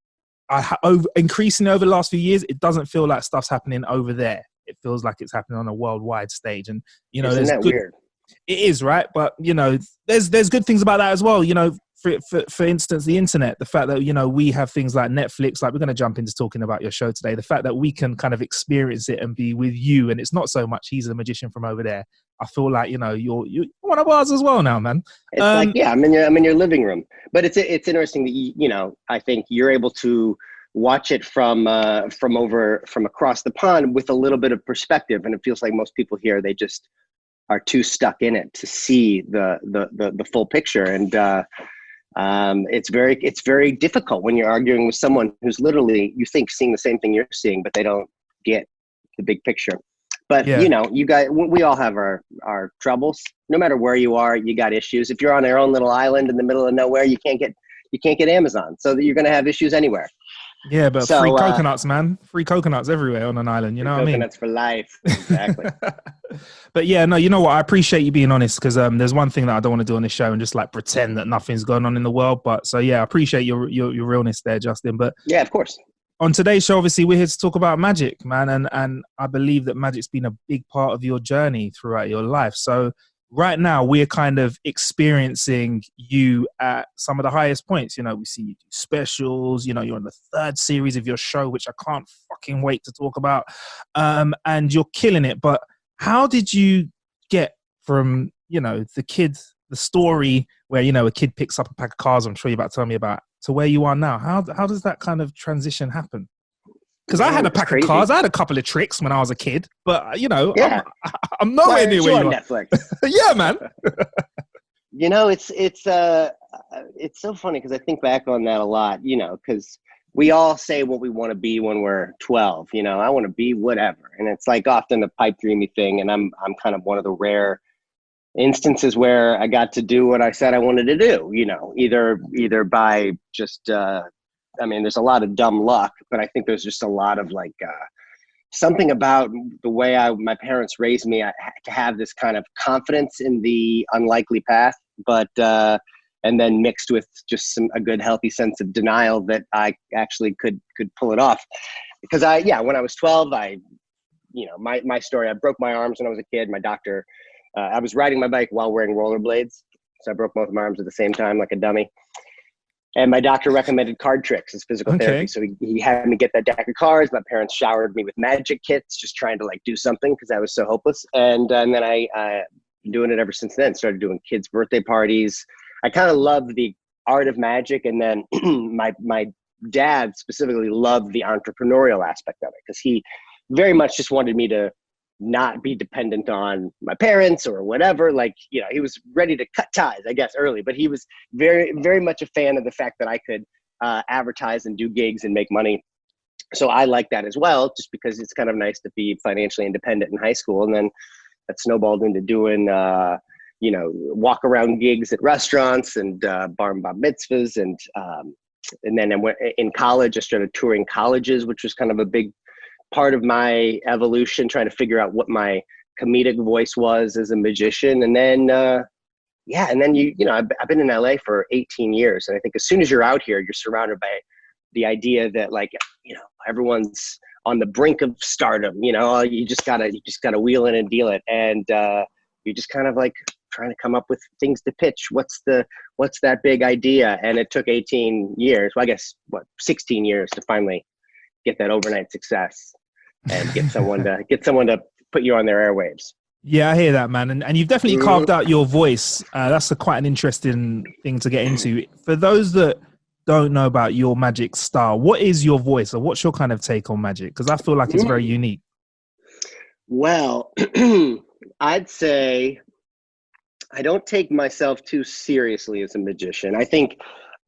Increasingly over the last few years, it doesn't feel like stuff's happening over there. It feels like it's happening on a worldwide stage, and Isn't that weird? It is, right? But there's good things about that as well. For instance, the internet, the fact that we have things like Netflix. Like, we're going to jump into talking about your show today. The fact that we can kind of experience it and be with you, and it's not so much he's a magician from over there. I feel like you're one of ours as well now, man. It's I'm in your living room. But it's interesting that I think you're able to watch it from across the pond with a little bit of perspective, and it feels like most people here, they just are too stuck in it to see the full picture. And It's very difficult when you're arguing with someone who's literally, you think, seeing the same thing you're seeing, but they don't get the big picture. But Yeah. you know, you guys, we all have our troubles. No matter where you are, you got issues. If you're on your own little island in the middle of nowhere, you can't get Amazon, so you're going to have issues anywhere. Yeah, but So, free coconuts, man. Free coconuts everywhere on an island. You know what I mean? Coconuts for life. Exactly. But yeah, no, you know what? I appreciate you being honest, because there's one thing that I don't want to do on this show and just like pretend that nothing's going on in the world. But so yeah, I appreciate your realness there, Justin. But yeah, of course. On today's show, obviously, we're here to talk about magic, man. And I believe that magic's been a big part of your journey throughout your life. So right now, we're kind of experiencing you at some of the highest points. You know, we see you do specials. You know, you're on the 3rd series of your show, which I can't fucking wait to talk about. And you're killing it. But how did you get from, you know, the story where, you know, a kid picks up a pack of cards, I'm sure you're about to tell me about, to where you are now? How does that kind of transition happen? Because I had a pack of cards, I had a couple of tricks when I was a kid, but you know, yeah. I'm nowhere near where you are. Netflix. Yeah, man. You know, it's so funny because I think back on that a lot. You know, because we all say what we want to be when we're 12. You know, I want to be whatever, and it's like often the pipe dreamy thing. And I'm kind of one of the rare instances where I got to do what I said I wanted to do, you know, either by just, I mean, there's a lot of dumb luck, but I think there's just a lot of like, something about the way my parents raised me. I had to have this kind of confidence in the unlikely path, but, and then mixed with just a good, healthy sense of denial that I actually could pull it off. Because when I was 12, my story, I broke my arms when I was a kid. My doctor, I was riding my bike while wearing rollerblades. So I broke both of my arms at the same time, like a dummy. And my doctor recommended card tricks as physical therapy. So he had me get that deck of cards. My parents showered me with magic kits, just trying to like do something because I was so hopeless. And then I've been doing it ever since then. Started doing kids' birthday parties. I kind of loved the art of magic. And then my dad specifically loved the entrepreneurial aspect of it because he very much just wanted me to not be dependent on my parents or whatever. Like, you know, he was ready to cut ties, I guess, early, but he was very, very much a fan of the fact that I could advertise and do gigs and make money. So I like that as well, just because it's kind of nice to be financially independent in high school. And then that snowballed into doing, walk around gigs at restaurants and bar and bat mitzvahs. And then I went in college, I started touring colleges, which was kind of a big part of my evolution, trying to figure out what my comedic voice was as a magician. And then, I've been in LA for 18 years. And I think as soon as you're out here, you're surrounded by the idea that, like, you know, everyone's on the brink of stardom, you know, you just gotta wheel in and deal it. And you're just kind of like trying to come up with things to pitch. What's that big idea? And it took 18 years, well, I guess 16 years to finally get that overnight success and get someone to put you on their airwaves. Yeah, I hear that, man. And you've definitely carved out your voice. That's quite an interesting thing to get into. For those that don't know about your magic style, what is your voice, or what's your kind of take on magic? Because I feel like it's very unique. Well, I'd say I don't take myself too seriously as a magician. I think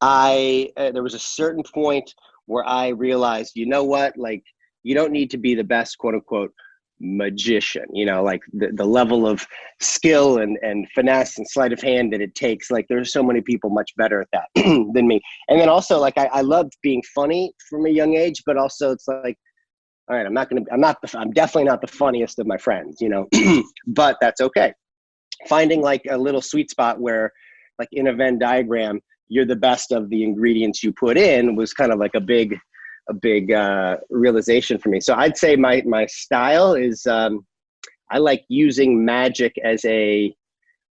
there was a certain point where I realized, you know what, like, you don't need to be the best, quote unquote, magician, you know, like the level of skill and finesse and sleight of hand that it takes. Like, there's so many people much better at that than me. And then also, like, I loved being funny from a young age, but also it's like, all right, I'm definitely not the funniest of my friends, you know, but that's okay. Finding like a little sweet spot where, like, in a Venn diagram, you're the best of the ingredients you put in was kind of like a big realization for me. So I'd say my style is, I like using magic as a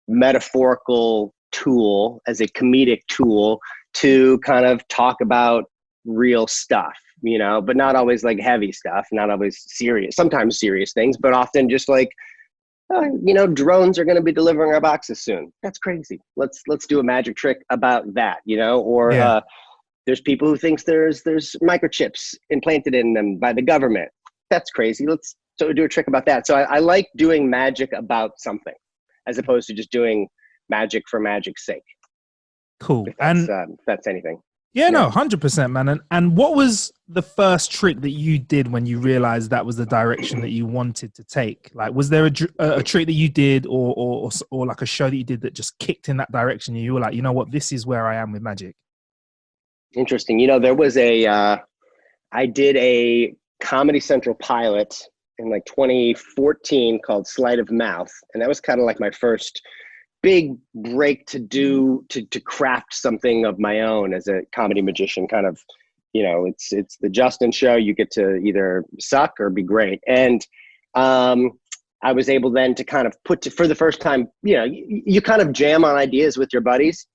metaphorical tool, as a comedic tool to kind of talk about real stuff, you know, but not always like heavy stuff, not always serious, sometimes serious things, but often just like, drones are going to be delivering our boxes soon. That's crazy. Let's do a magic trick about that, you know, or there's people who thinks there's microchips implanted in them by the government. That's crazy. Let's do a trick about that. So I like doing magic about something as opposed to just doing magic for magic's sake. Cool. If that's anything. Yeah, no, 100%, man. And what was the first trick that you did when you realized that was the direction that you wanted to take? Like, was there a trick that you did or like a show that you did that just kicked in that direction? You were like, you know what, this is where I am with magic. Interesting. There was I did a Comedy Central pilot in like 2014 called Sleight of Mouth. And that was kind of like my first big break to craft something of my own as a comedy magician. Kind of, it's the Justin show. You get to either suck or be great. And I was able then to kind of for the first time, you kind of jam on ideas with your buddies,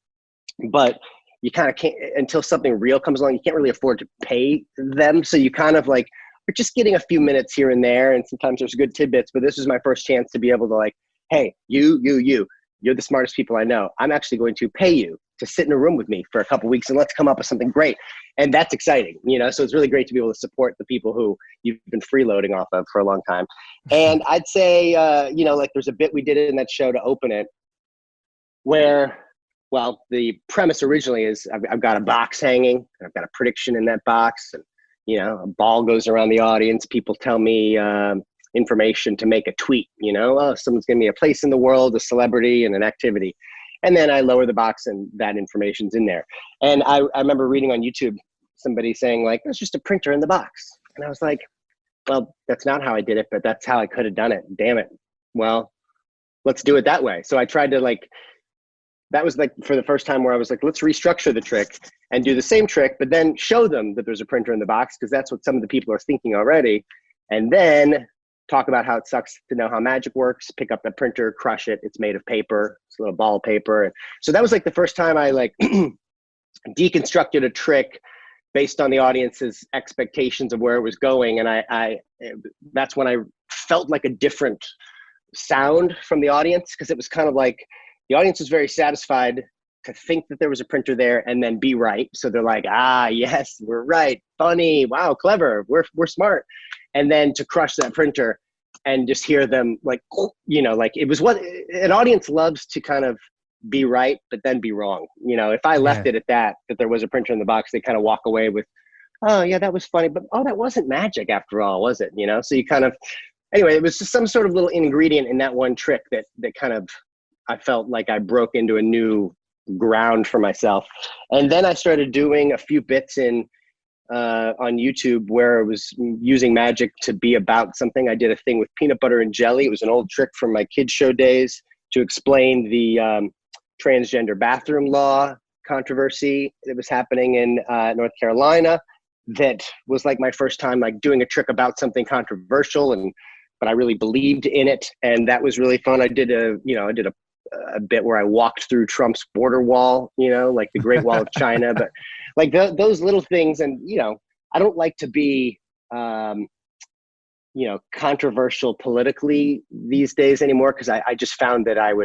but you kind of can't, until something real comes along, you can't really afford to pay them. So you kind of like, are just getting a few minutes here and there. And sometimes there's good tidbits, but this was my first chance to be able to like, hey, you're the smartest people I know. I'm actually going to pay you to sit in a room with me for a couple of weeks and let's come up with something great. And that's exciting, so it's really great to be able to support the people who you've been freeloading off of for a long time. And I'd say, like there's a bit we did in that show to open it where, well, the premise originally is I've got a box hanging and I've got a prediction in that box, and, a ball goes around the audience. People tell me, information to make a tweet, someone's giving me a place in the world, a celebrity and an activity. And then I lower the box and that information's in there. And I remember reading on YouTube, somebody saying like, it's just a printer in the box. And I was like, well, that's not how I did it, but that's how I could have done it. Damn it. Well, let's do it that way. So I tried to that was like for the first time where I was like, let's restructure the trick and do the same trick, but then show them that there's a printer in the box, because that's what some of the people are thinking already. And then talk about how it sucks to know how magic works, pick up the printer, crush it. It's made of paper. It's a little ball of paper. And so that was like the first time I deconstructed a trick based on the audience's expectations of where it was going. And that's when I felt like a different sound from the audience, because it was kind of like the audience was very satisfied to think that there was a printer there and then be right. So they're like, yes, we're right. Funny. Wow. Clever. We're smart. And then to crush that printer and just hear them like it was what an audience loves, to kind of be right, but then be wrong. If I left it at that there was a printer in the box, they kind of walk away with, oh yeah, that was funny, but that wasn't magic after all, was it? So you kind of, anyway, it was just some sort of little ingredient in that one trick that kind of, I felt like I broke into a new ground for myself. And then I started doing a few bits on YouTube where I was using magic to be about something. I did a thing with peanut butter and jelly. It was an old trick from my kids' show days to explain the transgender bathroom law controversy that was happening in North Carolina. That was like my first time like doing a trick about something controversial, but I really believed in it, and that was really fun. I did a bit where I walked through Trump's border wall, like the Great Wall of China, but like those little things. And, I don't like to be, controversial politically these days anymore, because I just found that it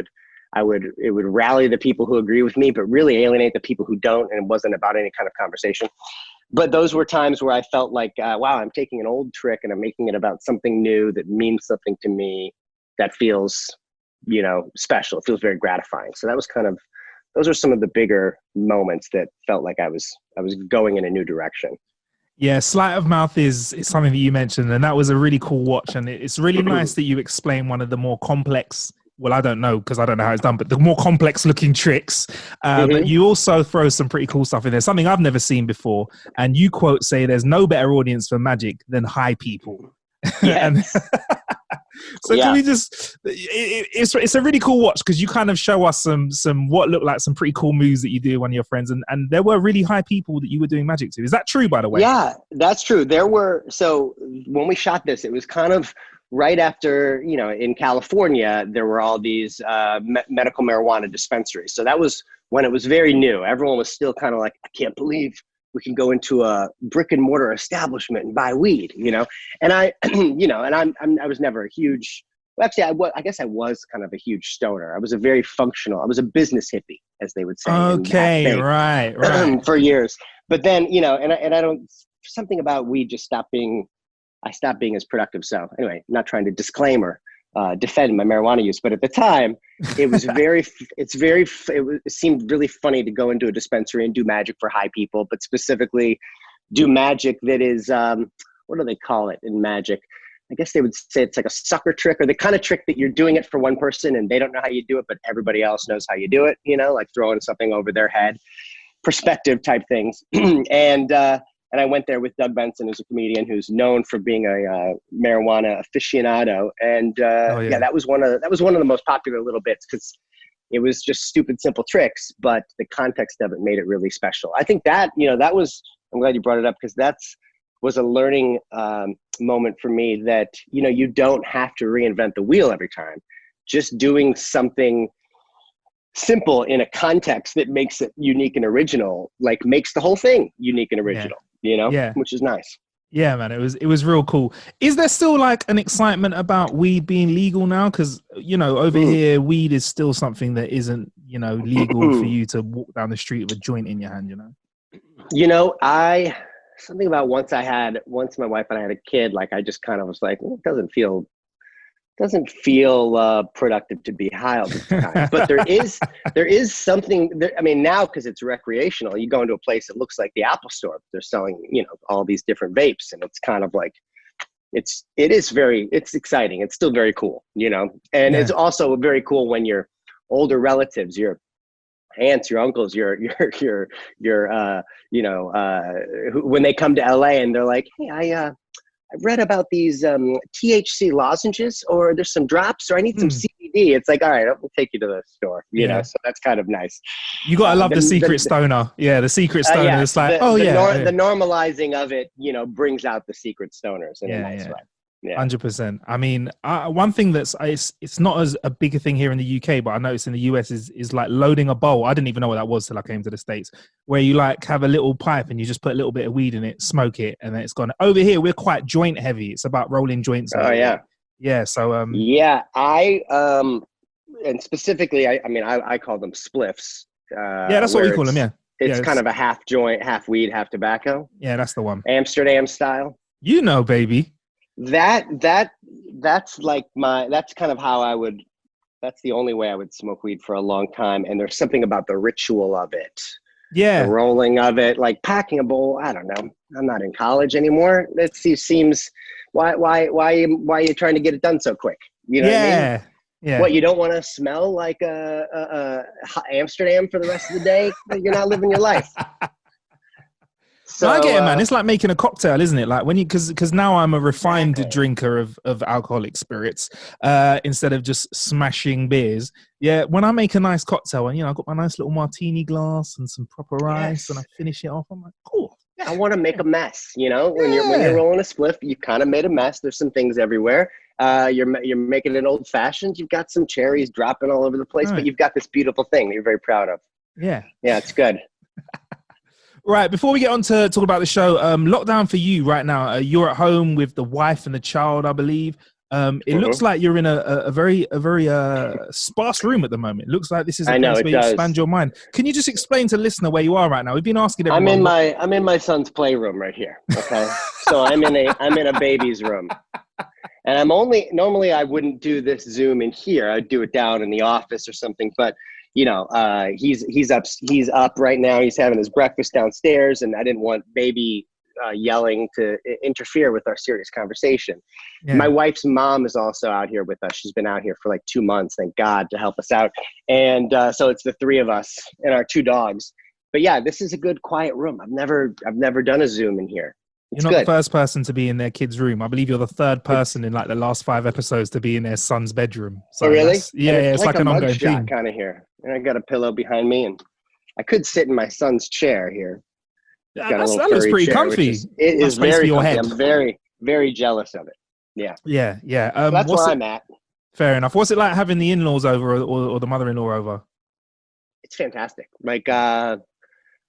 would rally the people who agree with me, but really alienate the people who don't. And it wasn't about any kind of conversation. But those were times where I felt like, wow, I'm taking an old trick and I'm making it about something new that means something to me, that feels special. It feels very gratifying. So that was those are some of the bigger moments that felt like I was going in a new direction. Yeah, Sleight of Mouth is something that you mentioned, and that was a really cool watch. And it's really nice that you explain one of the more complex, well, I don't know because I don't know how it's done, but the more complex looking tricks. But you also throw some pretty cool stuff in there, something I've never seen before. And you say there's no better audience for magic than high people. Yes. So can we just, it's a really cool watch, because you kind of show us some what look like some pretty cool moves that you do with one of your friends, and there were really high people that you were doing magic to. Is that true, by the way? Yeah, that's true. So when we shot this, it was kind of right after, in California, there were all these medical marijuana dispensaries. So that was when it was very new. Everyone was still kind of like, I can't believe we can go into a brick and mortar establishment and buy weed, and I, I was never a huge, well, actually, I guess I was kind of a huge stoner. I was I was a business hippie, as they would say. Okay. Right. For years. But then, and I don't, something about weed just I stopped being as productive. So anyway, not trying to disclaimer defend my marijuana use, but at the time it was it seemed really funny to go into a dispensary and do magic for high people, but specifically do magic that is, what do they call it in magic? I guess they would say it's like a sucker trick, or the kind of trick that you're doing it for one person and they don't know how you do it, but everybody else knows how you do it, like throwing something over their head, perspective type things. And I went there with Doug Benson, who's a comedian who's known for being a marijuana aficionado. And that was one of the most popular little bits, because it was just stupid, simple tricks, but the context of it made it really special. I think that, I'm glad you brought it up, because was a learning moment for me, that, you don't have to reinvent the wheel every time. Just doing something simple in a context that makes it unique and original, like makes the whole thing unique and original, which is nice. Yeah, man, it was real cool. Is there still like an excitement about weed being legal now? Because, over here, weed is still something that isn't, legal for you to walk down the street with a joint in your hand, Something about once my wife and I had a kid, like I just kind of was like, it doesn't feel productive to be high all the time. But there is something there. I mean, now, because it's recreational, you go into a place that looks like the Apple store. They're selling, all these different vapes, and it's kind of like, it's exciting. It's still very cool, and it's also very cool when your older relatives, your aunts, your uncles, when they come to LA and they're like, hey, I read about these THC lozenges, or there's some drops, or I need some CBD. It's like, all right, we'll take you to the store, so that's kind of nice. You got to love the secret stoner. Yeah, the secret stoner. It's like, the normalizing of it, brings out the secret stoners in a nice way. Yeah. 100%. I mean, one thing that's it's not as a big a thing here in the UK, but I noticed in the US is like loading a bowl. I didn't even know what that was till I came to the States, where you like have a little pipe and you just put a little bit of weed in it, smoke it, and then it's gone. Over here, we're quite joint heavy. It's about rolling joints. Yeah. So and specifically, I call them spliffs. That's what we call them. Yeah. It's kind of a half joint, half weed, half tobacco. Yeah, that's the one. Amsterdam style. Baby. That's like that's kind of how that's the only way I would smoke weed for a long time. And there's something about the ritual of it. Yeah. The rolling of it, like packing a bowl. I don't know. I'm not in college anymore. It seems, why are you trying to get it done so quick? You know what I mean? Yeah. What, you don't want to smell like Amsterdam for the rest of the day? You're not living your life. So I get it, man. It's like making a cocktail, isn't it? Like when because now I'm a refined drinker of alcoholic spirits instead of just smashing beers. Yeah, when I make a nice cocktail, and I've got my nice little martini glass and some proper ice, and I finish it off, I'm like, cool. Yeah, I want to make a mess. When you're rolling a spliff, you kind of made a mess. There's some things everywhere. You're making an old fashioned. You've got some cherries dropping all over the place, but you've got this beautiful thing that you're very proud of. Yeah, it's good. Right, before we get on to talk about the show, lockdown for you right now. You're at home with the wife and the child, I believe. It looks like you're in a very sparse room at the moment. It looks like this is a place where you expand your mind. Can you just explain to the listener where you are right now? We've been asking everyone. I'm in my son's playroom right here. Okay, so I'm in a baby's room, and normally I wouldn't do this Zoom in here. I'd do it down in the office or something, but. He's up right now. He's having his breakfast downstairs, and I didn't want baby yelling to interfere with our serious conversation. Yeah. My wife's mom is also out here with us. She's been out here for like 2 months, thank God, to help us out. And so it's the three of us and our 2 dogs. But yeah, this is a good quiet room. I've never done a Zoom in here. You're not the first person to be in their kid's room. I believe you're the third person in like the last 5 episodes to be in their son's bedroom. So really? It's like an ongoing thing. Kind of here. And I got a pillow behind me, and I could sit in my son's chair here. Yeah, that looks pretty comfy. It is very comfy. I'm very, very jealous of it. Yeah. Yeah. So that's where I'm at. Fair enough. What's it like having the in-laws over or the mother-in-law over? It's fantastic. Like, my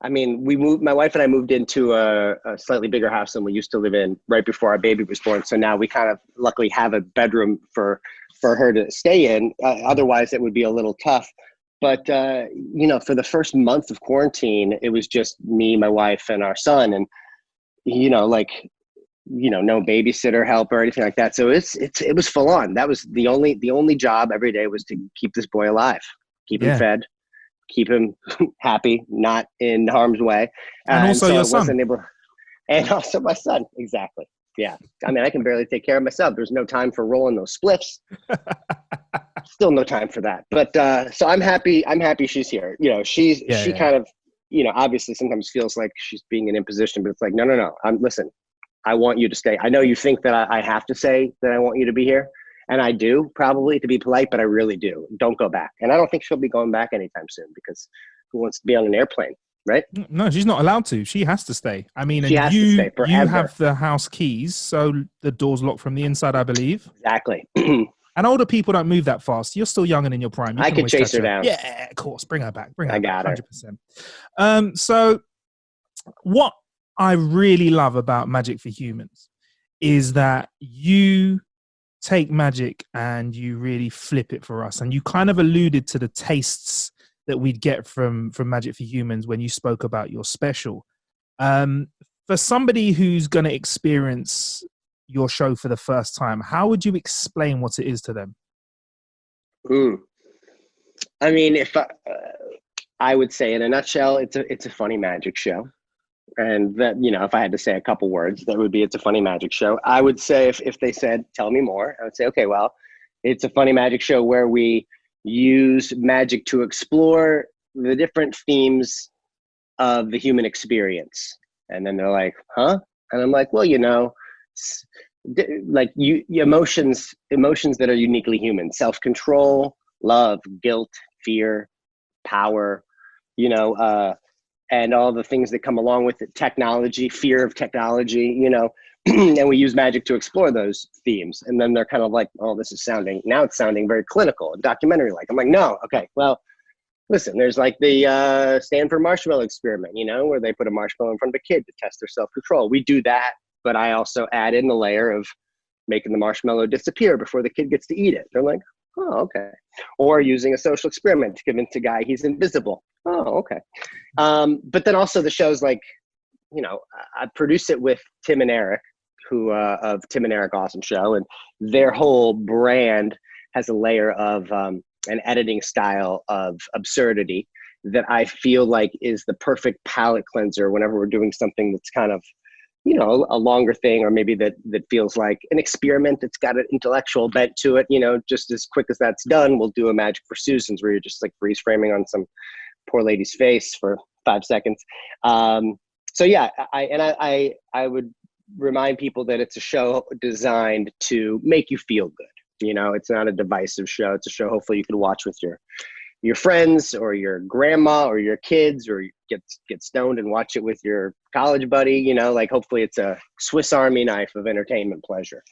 wife and I moved into a slightly bigger house than we used to live in right before our baby was born. So now we kind of luckily have a bedroom for her to stay in. Otherwise, it would be a little tough. But, for the first month of quarantine, it was just me, my wife, and our son. And, no babysitter help or anything like that. So it was full on. That was the only job every day was to keep this boy alive, keep him fed, keep him happy, not in harm's way. And also so your I son. wasn't able, and also my son. Exactly. Yeah. I mean, I can barely take care of myself. There's no time for rolling those spliffs. Still no time for that. But so I'm happy she's here. She kind of, obviously sometimes feels like she's being an imposition, but it's like, no. Listen, I want you to stay. I know you think that I have to say that I want you to be here. And I do, probably, to be polite, but I really do. Don't go back. And I don't think she'll be going back anytime soon, because who wants to be on an airplane, right? No, she's not allowed to. She has to stay. I mean, she has to stay forever. You have the house keys, so the door's locked from the inside, I believe. Exactly. And older people don't move that fast. You're still young and in your prime. I could chase her down. Yeah, of course. Bring her back. I got her. 100%. So what I really love about Magic for Humans is that you take magic and you really flip it for us. And you kind of alluded to the tastes that we'd get from Magic for Humans when you spoke about your special. For somebody who's going to experience your show for the first time, how would you explain what it is to them? I mean, if I would say in a nutshell, it's a funny magic show. And that, if I had to say a couple words, that would be, it's a funny magic show. I would say if they said, tell me more, I would say, okay, well, it's a funny magic show where we use magic to explore the different themes of the human experience. And then they're like, huh? And I'm like, well, like emotions that are uniquely human: self-control, love, guilt, fear, power, and all the things that come along with it, technology, fear of technology, and we use magic to explore those themes. And then they're kind of like, oh, it's sounding very clinical and documentary like. I'm like, no, okay, well, listen, there's like the Stanford marshmallow experiment, where they put a marshmallow in front of a kid to test their self-control. We do that, but I also add in the layer of making the marshmallow disappear before the kid gets to eat it. They're like, oh, okay. Or using a social experiment to convince a guy he's invisible. Oh, okay. But then also the show's like, I produce it with Tim and Eric, who of Tim and Eric Awesome Show, and their whole brand has a layer of an editing style of absurdity that I feel like is the perfect palate cleanser whenever we're doing something that's kind of, a longer thing, or maybe that feels like an experiment that's got an intellectual bent to it. Just as quick as that's done, we'll do a Magic for Susans where you're just like freeze framing on some poor lady's face for 5 seconds. So yeah, I would remind people that it's a show designed to make you feel good. It's not a divisive show. It's a show hopefully you can watch with your friends or your grandma or your kids, or you get stoned and watch it with your college buddy. Like hopefully it's a Swiss Army knife of entertainment pleasure.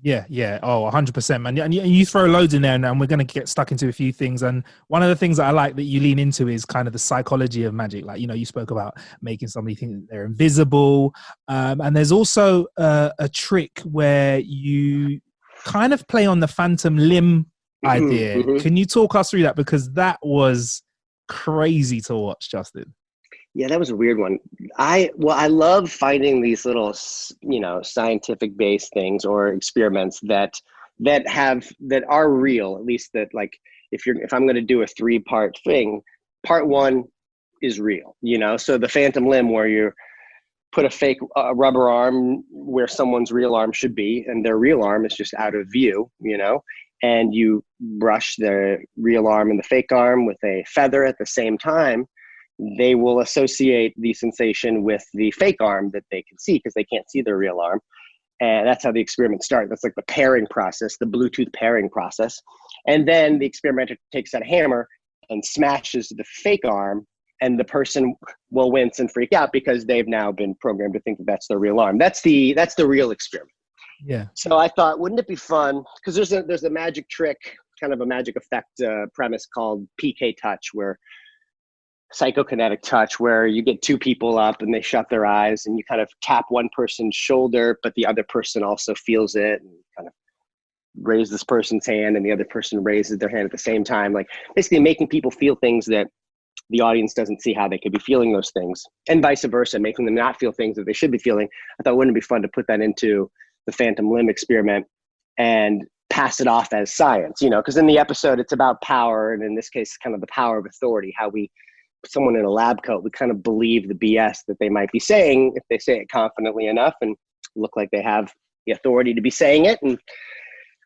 Yeah. Oh, 100%, man. And you throw loads in there, and we're going to get stuck into a few things. And one of the things that I like that you lean into is kind of the psychology of magic. Like, you spoke about making somebody think that they're invisible. And there's also a trick where you kind of play on the phantom limb idea. Mm-hmm. Can you talk us through that? Because that was crazy to watch, Justin. Yeah, that was a weird one. I love finding these little, scientific based things or experiments that are real, at least that, like, if I'm going to do a 3-part thing, part 1 is real, so the phantom limb where you put a fake rubber arm where someone's real arm should be, and their real arm is just out of view, and you brush the real arm and the fake arm with a feather at the same time, they will associate the sensation with the fake arm that they can see because they can't see their real arm. And that's how the experiment starts. That's like the pairing process, the Bluetooth pairing process. And then the experimenter takes that hammer and smashes the fake arm, and the person will wince and freak out because they've now been programmed to think that that's their real arm. That's the real experiment. Yeah. So I thought, wouldn't it be fun? Because there's a magic trick, kind of a magic effect premise called PK touch, where psychokinetic touch, where you get 2 people up and they shut their eyes and you kind of tap one person's shoulder, but the other person also feels it, and kind of raise this person's hand and the other person raises their hand at the same time, like basically making people feel things that the audience doesn't see how they could be feeling those things, and vice versa, making them not feel things that they should be feeling. I thought, wouldn't it be fun to put that into the phantom limb experiment and pass it off as science, because in the episode it's about power, and in this case, kind of the power of authority, how we put someone in a lab coat, we kind of believe the BS that they might be saying if they say it confidently enough and look like they have the authority to be saying it. And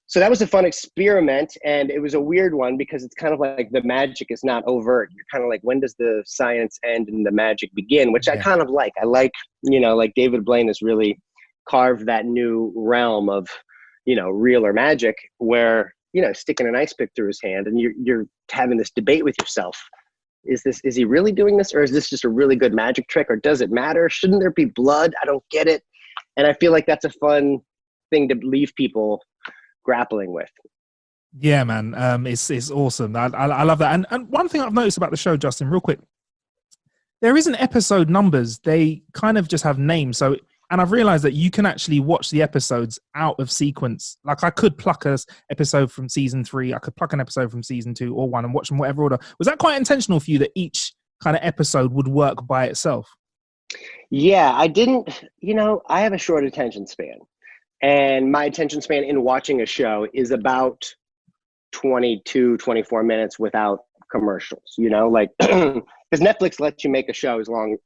so that was a fun experiment, and it was a weird one because it's kind of like the magic is not overt. You're kind of like, when does the science end and the magic begin? Which I kind of like. I like, like David Blaine has really carved that new realm of, real or magic, where, sticking an ice pick through his hand and you're having this debate with yourself. Is he really doing this, or is this just a really good magic trick, or does it matter? Shouldn't there be blood? I don't get it. And I feel like that's a fun thing to leave people grappling with. Yeah, man. It's awesome. I love that. And one thing I've noticed about the show, Justin, real quick, there isn't episode numbers. They kind of just have names. So, and I've realized that you can actually watch the episodes out of sequence. Like, I could pluck an episode from season 3. I could pluck an episode from season 2 or 1 and watch them whatever order. Was that quite intentional for you, that each kind of episode would work by itself? Yeah, I didn't, I have a short attention span. And my attention span in watching a show is about 22, 24 minutes without commercials, like, because Netflix lets you make a show as long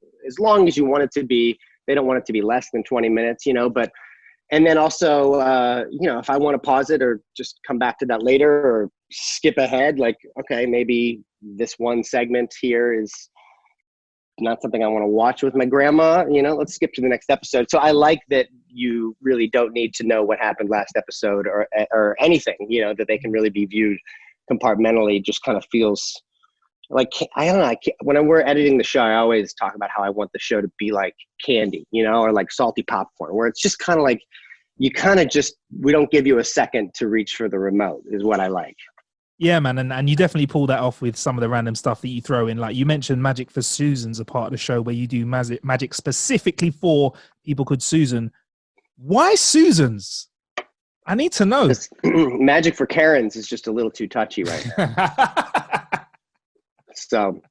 as you want it to be. They don't want it to be less than 20 minutes, but, and then also, if I want to pause it or just come back to that later or skip ahead, like, okay, maybe this one segment here is not something I want to watch with my grandma, let's skip to the next episode. So I like that you really don't need to know what happened last episode or anything, that they can really be viewed compartmentally. Just kind of feels like, I don't know, when we're editing the show, I always talk about how I want the show to be like candy, or like salty popcorn, where it's just kind of like, we don't give you a second to reach for the remote is what I like. Yeah, man, and you definitely pull that off with some of the random stuff that you throw in. Like you mentioned, Magic for Susan's a part of the show where you do magic specifically for people called Susan. Why Susan's? I need to know. Magic for Karen's is just a little too touchy right now. So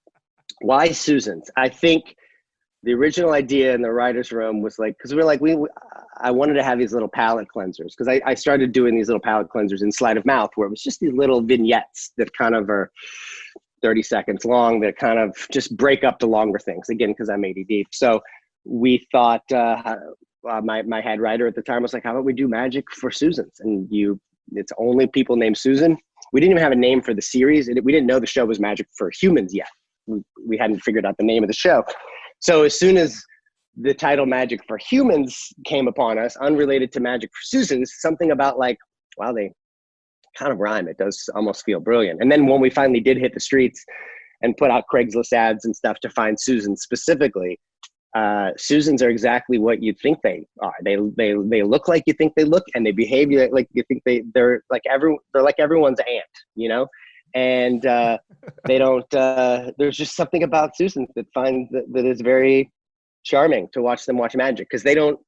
why Susan's? I think the original idea in the writer's room was like, because we're like, I wanted to have these little palette cleansers, because I started doing these little palette cleansers in Sleight of Mouth, where it was just these little vignettes that kind of are 30 seconds long that kind of just break up the longer things, again, because I'm ADD. So we thought, my head writer at the time was like, how about we do Magic for Susan's? And it's only people named Susan. We didn't even have a name for the series. We didn't know the show was Magic for Humans yet. We hadn't figured out the name of the show. So as soon as the title Magic for Humans came upon us, unrelated to Magic for Susan's, something about like, wow, they kind of rhyme. It does almost feel brilliant. And then when we finally did hit the streets and put out Craigslist ads and stuff to find Susan specifically, Susans are exactly what you think they are. They look like you think they look, and they behave like you think they're like everyone's aunt, and they don't. There's just something about Susan that is very charming to watch them watch Magic, because they don't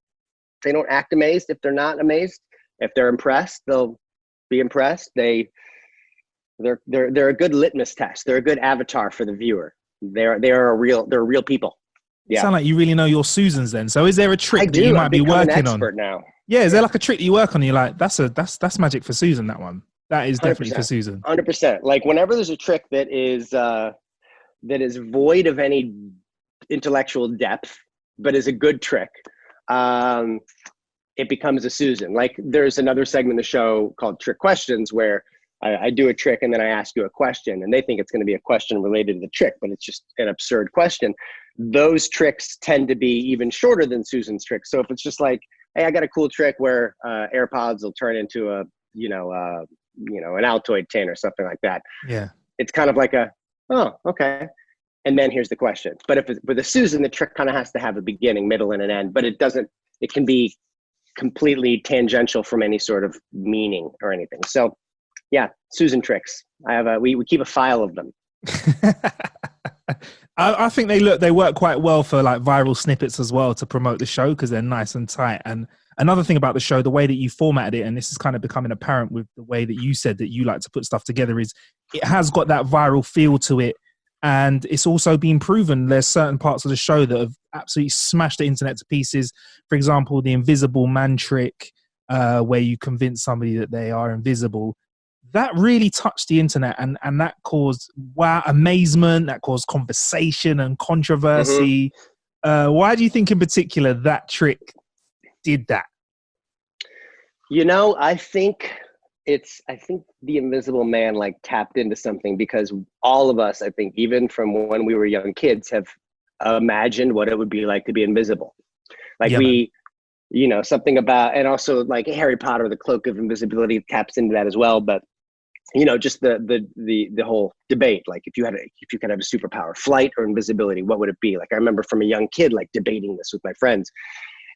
act amazed if they're not amazed. If they're impressed, they'll be impressed. They're a good litmus test. They're a good avatar for the viewer. They're real people. Yeah. Sound like you really know your Susans then. So is there a trick that you might be working on? Now. Yeah, is there like a trick that you work on? You're like, that's Magic for Susan, that one. That is definitely 100%. For Susan. 100%. Like whenever there's a trick that is void of any intellectual depth, but is a good trick, it becomes a Susan. Like there's another segment in the show called Trick Questions, where I do a trick and then I ask you a question, and they think it's going to be a question related to the trick, but it's just an absurd question. Those tricks tend to be even shorter than Susan's trick. So if it's just like, hey, I got a cool trick where AirPods will turn into an Altoid tin or something like that. Yeah. It's kind of like oh, okay. And then here's the question. But if it's with a Susan, the trick kind of has to have a beginning, middle, and an end, but it can be completely tangential from any sort of meaning or anything. So yeah, Susan tricks. We keep a file of them. I think they work quite well for like viral snippets as well to promote the show, because they're nice and tight. And another thing about the show, the way that you formatted it, and this is kind of becoming apparent with the way that you said that you like to put stuff together, is it has got that viral feel to it And it's also been proven there's certain parts of the show that have absolutely smashed the internet to pieces. For example, the invisible man trick, where you convince somebody that they are invisible. That really touched the internet, and that caused amazement, that caused conversation and controversy. Why do you think in particular that trick did that? I think the Invisible Man like tapped into something, because all of us, I think, even from when we were young kids, have imagined what it would be like to be invisible. Like something about, and also like Harry Potter, the Cloak of Invisibility taps into that as well. But just the whole debate, like if you could have a superpower, flight or invisibility, what would it be? Like I remember from a young kid, like debating this with my friends,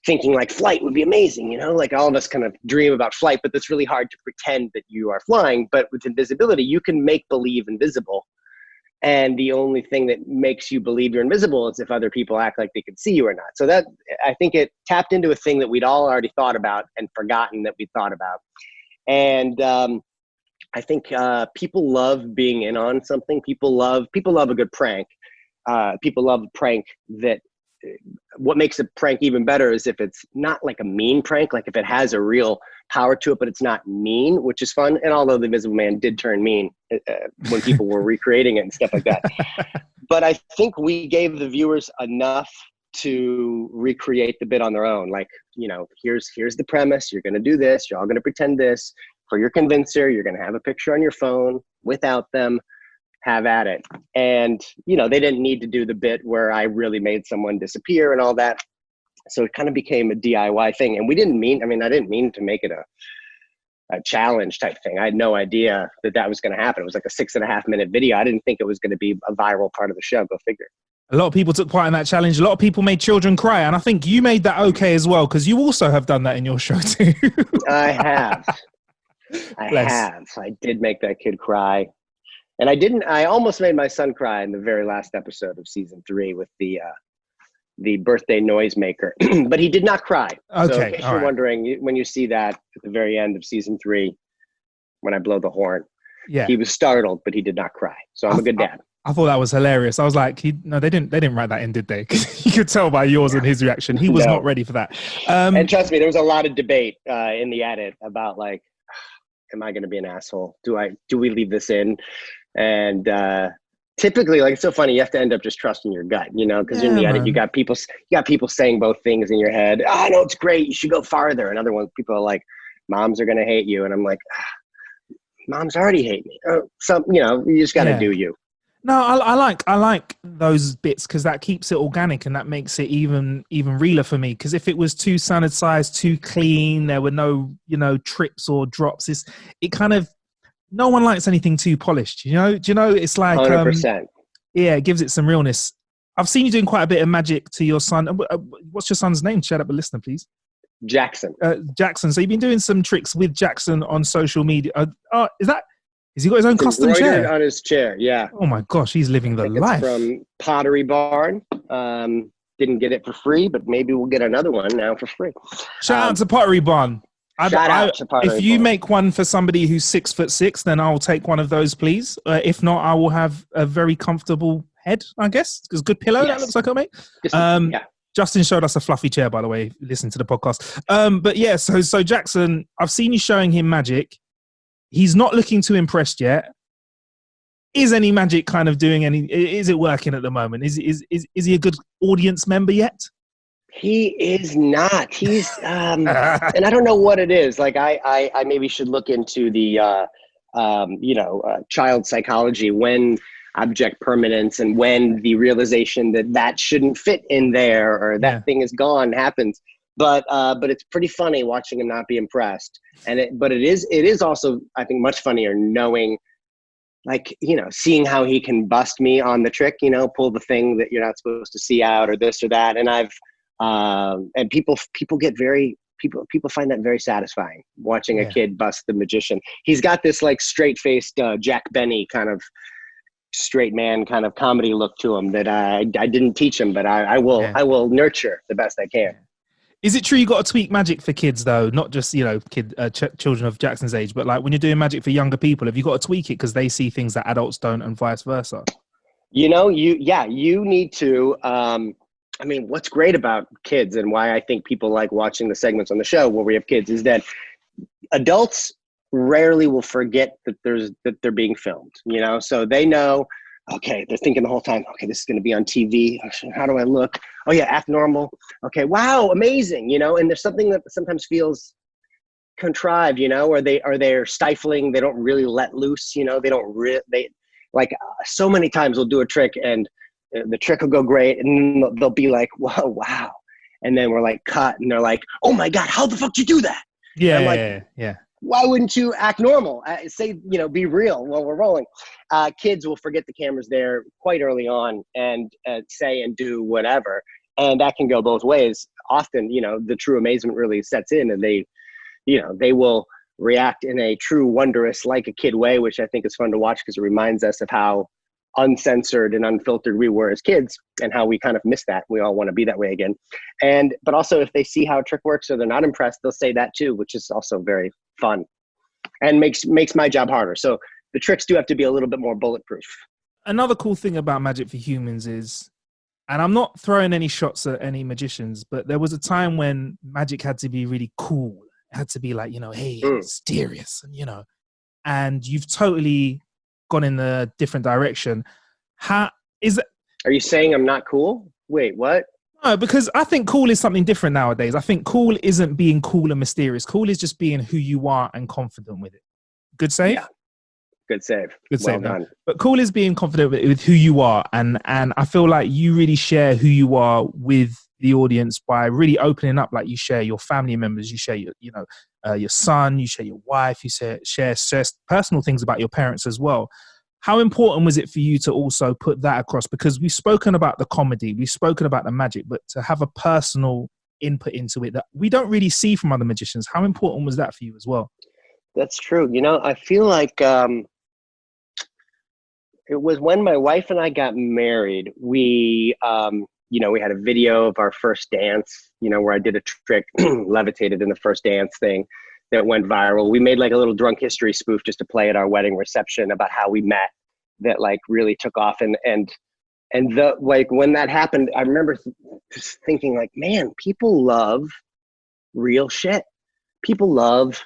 thinking like flight would be amazing, like all of us kind of dream about flight, but it's really hard to pretend that you are flying. But with invisibility, you can make believe invisible. And the only thing that makes you believe you're invisible is if other people act like they can see you or not. So that, I think it tapped into a thing that we'd all already thought about and forgotten that we thought about. And I think people love being in on something. People love a good prank. People love a prank that, what makes a prank even better is if it's not like a mean prank, like if it has a real power to it, but it's not mean, which is fun. And although the Invisible Man did turn mean when people were recreating it and stuff like that. But I think we gave the viewers enough to recreate the bit on their own. Like, here's the premise. You're going to do this. You're all going to pretend this. For your convincer, you're going to have a picture on your phone without them. Have at it. And, they didn't need to do the bit where I really made someone disappear and all that. So it kind of became a DIY thing. And I didn't mean to make it a challenge type thing. I had no idea that was going to happen. It was like a 6.5 minute video. I didn't think it was going to be a viral part of the show. Go figure. A lot of people took part in that challenge. A lot of people made children cry. And I think you made that okay as well, because you also have done that in your show too. I have. I did make that kid cry. And I almost made my son cry in the very last episode of season 3 with the birthday noisemaker, but he did not cry. Okay. So in case you're wondering, when you see that at the very end of season 3, when I blow the horn, he was startled, but he did not cry. So I'm a good dad. I thought that was hilarious. I was like, no, they didn't write that in, did they? Because you could tell by yours and his reaction. He was not ready for that. And trust me, there was a lot of debate in the edit about like, am I going to be an asshole? Do we leave this in? And typically, like, it's so funny, you have to end up just trusting your gut, because in the edit, you got people saying both things in your head. Oh, no, it's great. You should go farther. And other ones, people are like, moms are going to hate you. And I'm like, moms already hate me. You just got to do you. No, I like those bits because that keeps it organic and that makes it even realer for me. Because if it was too sanitized, too clean, there were no trips or drops. It kind of, no one likes anything too polished. Do you know? It's like 100%. It gives it some realness. I've seen you doing quite a bit of magic to your son. What's your son's name? Shut up, a listener, please. Jackson. Jackson. So you've been doing some tricks with Jackson on social media. Has he got his own custom chair? On his chair, yeah. Oh my gosh, he's living the life. It's from Pottery Barn. Didn't get it for free, but maybe we'll get another one now for free. Shout out to Pottery Barn. If you make one for somebody who's 6'6", then I'll take one of those, please. If not, I will have a very comfortable head, I guess. Because good pillow, yes. That looks like it'll make. Justin showed us a fluffy chair, by the way. Listen to the podcast. But yeah, so Jackson, I've seen you showing him magic. He's not looking too impressed yet. Is any magic kind of doing any? Is it working at the moment? Is he a good audience member yet? He is not. He's and I don't know what it is. Like I maybe should look into the child psychology, when object permanence and when the realization that shouldn't fit in there or that thing is gone happens. But it's pretty funny watching him not be impressed. But it is also, I think, much funnier knowing, like, seeing how he can bust me on the trick, pull the thing that you're not supposed to see out or this or that. And and people find that very satisfying, watching a kid bust the magician. He's got this like straight-faced Jack Benny kind of straight man kind of comedy look to him that I didn't teach him, but I will nurture the best I can. Is it true you got to tweak magic for kids though, not just children of Jackson's age, but like when you're doing magic for younger people, have you got to tweak it because they see things that adults don't, and vice versa? You need to, I mean, what's great about kids and why I think people like watching the segments on the show where we have kids is that adults rarely will forget that they're being filmed, so they know, okay, they're thinking the whole time, okay, this is going to be on TV. How do I look? Oh yeah, act normal. Okay. Wow. Amazing. And there's something that sometimes feels contrived, or they're stifling. They don't really let loose, they like so many times we'll do a trick and the trick will go great. And then they'll be like, whoa, wow. And then we're like cut and they're like, oh my God, how the fuck did you do that? Yeah. I'm like, yeah. Why wouldn't you act normal? Say, be real while we're rolling. Kids will forget the camera's there quite early on and say and do whatever. And that can go both ways. Often, the true amazement really sets in and they will react in a true wondrous, like a kid way, which I think is fun to watch because it reminds us of how uncensored and unfiltered we were as kids and how we kind of miss that. We all want to be that way again. But also if they see how a trick works or they're not impressed, they'll say that too, which is also very fun and makes my job harder. So the tricks do have to be a little bit more bulletproof. Another cool thing about Magic for Humans is, and I'm not throwing any shots at any magicians, but there was a time when magic had to be really cool. It had to be like, hey, mysterious, and you've totally gone in a different direction. Are you saying I'm not cool? Wait, what? No, because I think cool is something different nowadays. I think cool isn't being cool and mysterious. Cool is just being who you are and confident with it. Good save? Yeah. Good save. Good save. Well done. But cool is being confident with who you are. And I feel like you really share who you are with the audience by really opening up. Like you share your family members, you share your son, you share your wife, you share personal things about your parents as well. How important was it for you to also put that across? Because we've spoken about the comedy, we've spoken about the magic, but to have a personal input into it that we don't really see from other magicians, how important was that for you as well? That's true. I feel like it was when my wife and I got married, we had a video of our first dance, where I did a trick, levitated in the first dance thing that went viral. We made like a little drunk history spoof just to play at our wedding reception about how we met that like really took off. And when that happened, I remember just thinking like, man, people love real shit. People love,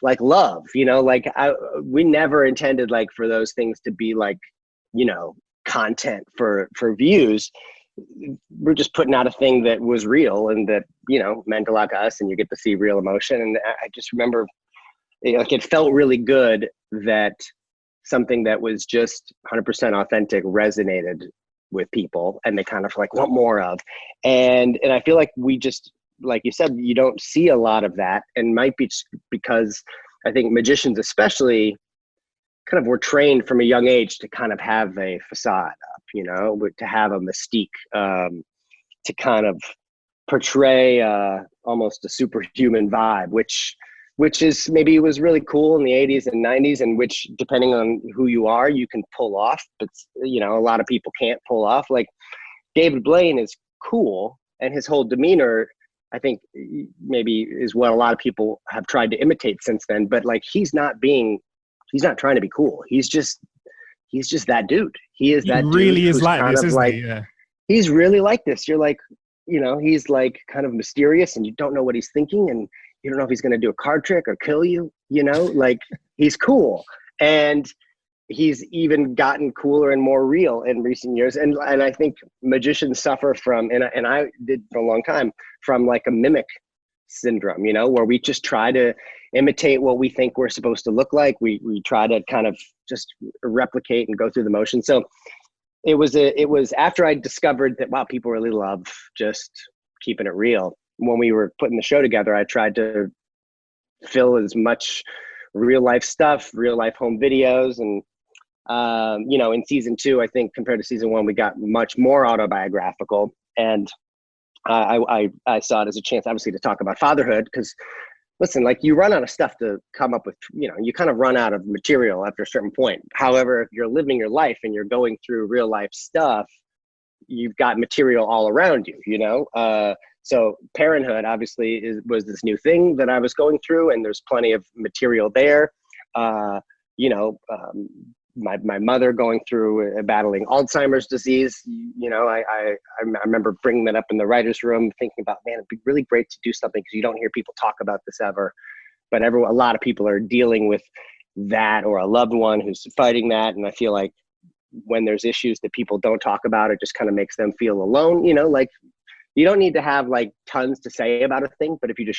we never intended like for those things to be like, content for views. We're just putting out a thing that was real and that, meant a lot to us, and you get to see real emotion. And I just remember it felt really good that something that was just 100% authentic resonated with people and they kind of like want more of. And I feel like we just, like you said, you don't see a lot of that, and might be because I think magicians especially kind of were trained from a young age to kind of have a facade up, to have a mystique, to kind of portray almost a superhuman vibe, which is maybe was really cool in the 80s and 90s, and which, depending on who you are, you can pull off. But, a lot of people can't pull off. Like David Blaine is cool, and his whole demeanor, I think, maybe is what a lot of people have tried to imitate since then. But like, he's not trying to be cool. He's just that dude. He really is like this, isn't he? Yeah. He's really like this. You're like, he's like kind of mysterious and you don't know what he's thinking and you don't know if he's going to do a card trick or kill you, like he's cool. And he's even gotten cooler and more real in recent years. And I think magicians suffer from, and I did for a long time, from like a mimic syndrome, where we just try to imitate what we think we're supposed to look like. We try to kind of just replicate and go through the motion. So it was after I discovered that, wow, people really love just keeping it real. When we were putting the show together, I tried to fill as much real life stuff, real life home videos. And, in season 2, I think compared to season 1, we got much more autobiographical. And I saw it as a chance, obviously, to talk about fatherhood, because listen, like you run out of stuff to come up with, you kind of run out of material after a certain point. However, if you're living your life and you're going through real life stuff, you've got material all around you, So parenthood obviously was this new thing that I was going through, and there's plenty of material there. my mother going through battling Alzheimer's disease. I remember bringing that up in the writer's room, thinking about, man, it'd be really great to do something because you don't hear people talk about this ever. But a lot of people are dealing with that, or a loved one who's fighting that. And I feel like when there's issues that people don't talk about, it just kind of makes them feel alone. Like you don't need to have like tons to say about a thing, but if you're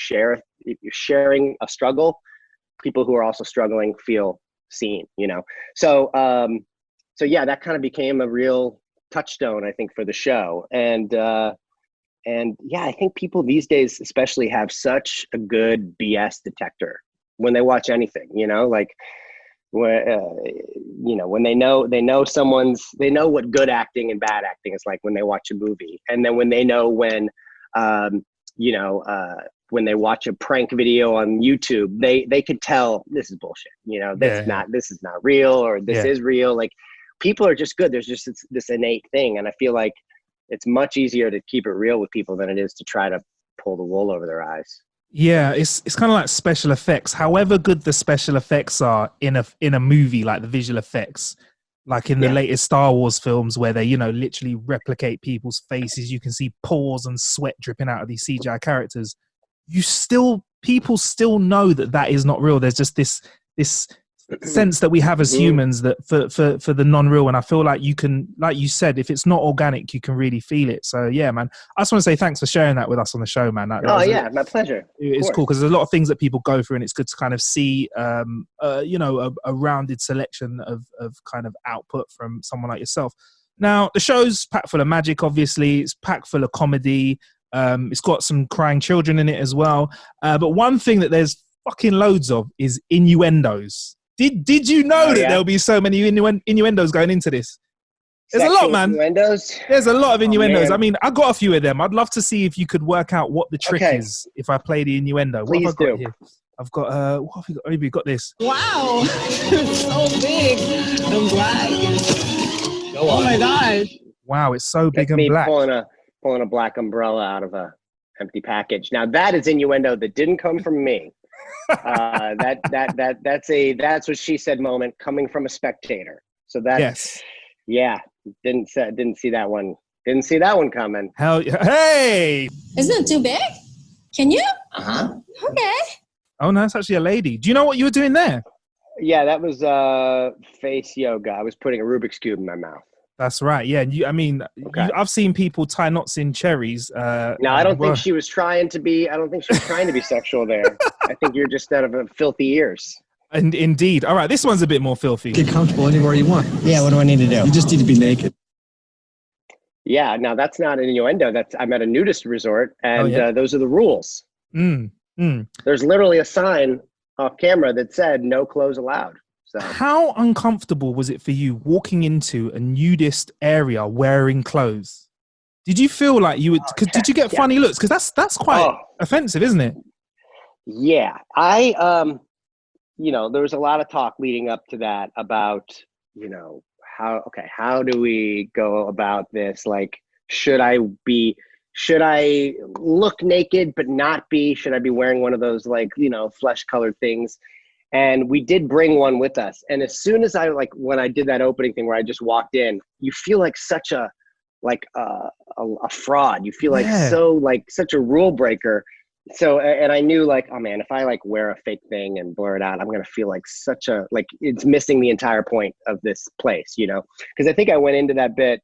sharing a struggle, people who are also struggling feel seen, So yeah, that kind of became a real touchstone, I think, for the show. And yeah, I think people these days especially have such a good BS detector when they watch anything, like when they know what good acting and bad acting is like when they watch a movie. And then when they know when they watch a prank video on YouTube, they could tell this is bullshit. This is not real, or this is real. Like, people are just good. There's just this innate thing. And I feel like it's much easier to keep it real with people than it is to try to pull the wool over their eyes. Yeah, it's kind of like special effects. However good the special effects are in a movie, like the visual effects, like in the latest Star Wars films where they, literally replicate people's faces. You can see pores and sweat dripping out of these CGI characters. People still know that is not real. There's just this sense that we have as humans that for the non-real. And I feel like you can, like you said, if it's not organic, you can really feel it. So yeah, man, I just want to say thanks for sharing that with us on the show, man. My pleasure. It's cool because there's a lot of things that people go through, and it's good to kind of see, a rounded selection of kind of output from someone like yourself. Now, the show's packed full of magic, obviously. It's packed full of comedy. It's got some crying children in it as well. But one thing that there's fucking loads of is innuendos. Did you know that there'll be so many innuendos going into this? There's Sexual a lot, man. Innuendos? There's a lot of innuendos. Man. I mean, I got a few of them. I'd love to see if you could work out what the trick is if I play the innuendo. Please what have I got do. here? I've got what have we got? Maybe we've got this. Wow, it's so big and black. Oh my gosh. Wow, it's so big and black. Pulling a black umbrella out of a empty package. Now that is innuendo that didn't come from me. That's what she said moment coming from a spectator. So that's didn't see that one. Didn't see that one coming. Hell, hey! Isn't it too big? Can you? Okay. Oh no, it's actually a lady. Do you know what you were doing there? Yeah, that was face yoga. I was putting a Rubik's Cube in my mouth. That's right. Yeah, I've seen people tie knots in cherries. No, I don't think she was trying to be. I don't think she was trying to be sexual there. I think you're just out of filthy ears. And indeed. All right, this one's a bit more filthy. Get comfortable anywhere you want. Yeah, what do I need to do? You just need to be naked. Yeah, now that's not an innuendo. I'm at a nudist resort, and those are the rules. There's literally a sign off camera that said "No clothes allowed." So. How uncomfortable was it for you walking into a nudist area wearing clothes? Did you feel like you would? Did you get funny looks? Because that's quite offensive, isn't it? Yeah, there was a lot of talk leading up to that about, how do we go about this? Like, should I look naked but not be? Should I be wearing one of those flesh colored things? And we did bring one with us. And as soon as when I did that opening thing where I just walked in, you feel like such a fraud. You feel such a rule breaker. So, and I knew oh man, if I wear a fake thing and blur it out, I'm going to feel like it's missing the entire point of this place, because I think I went into that bit,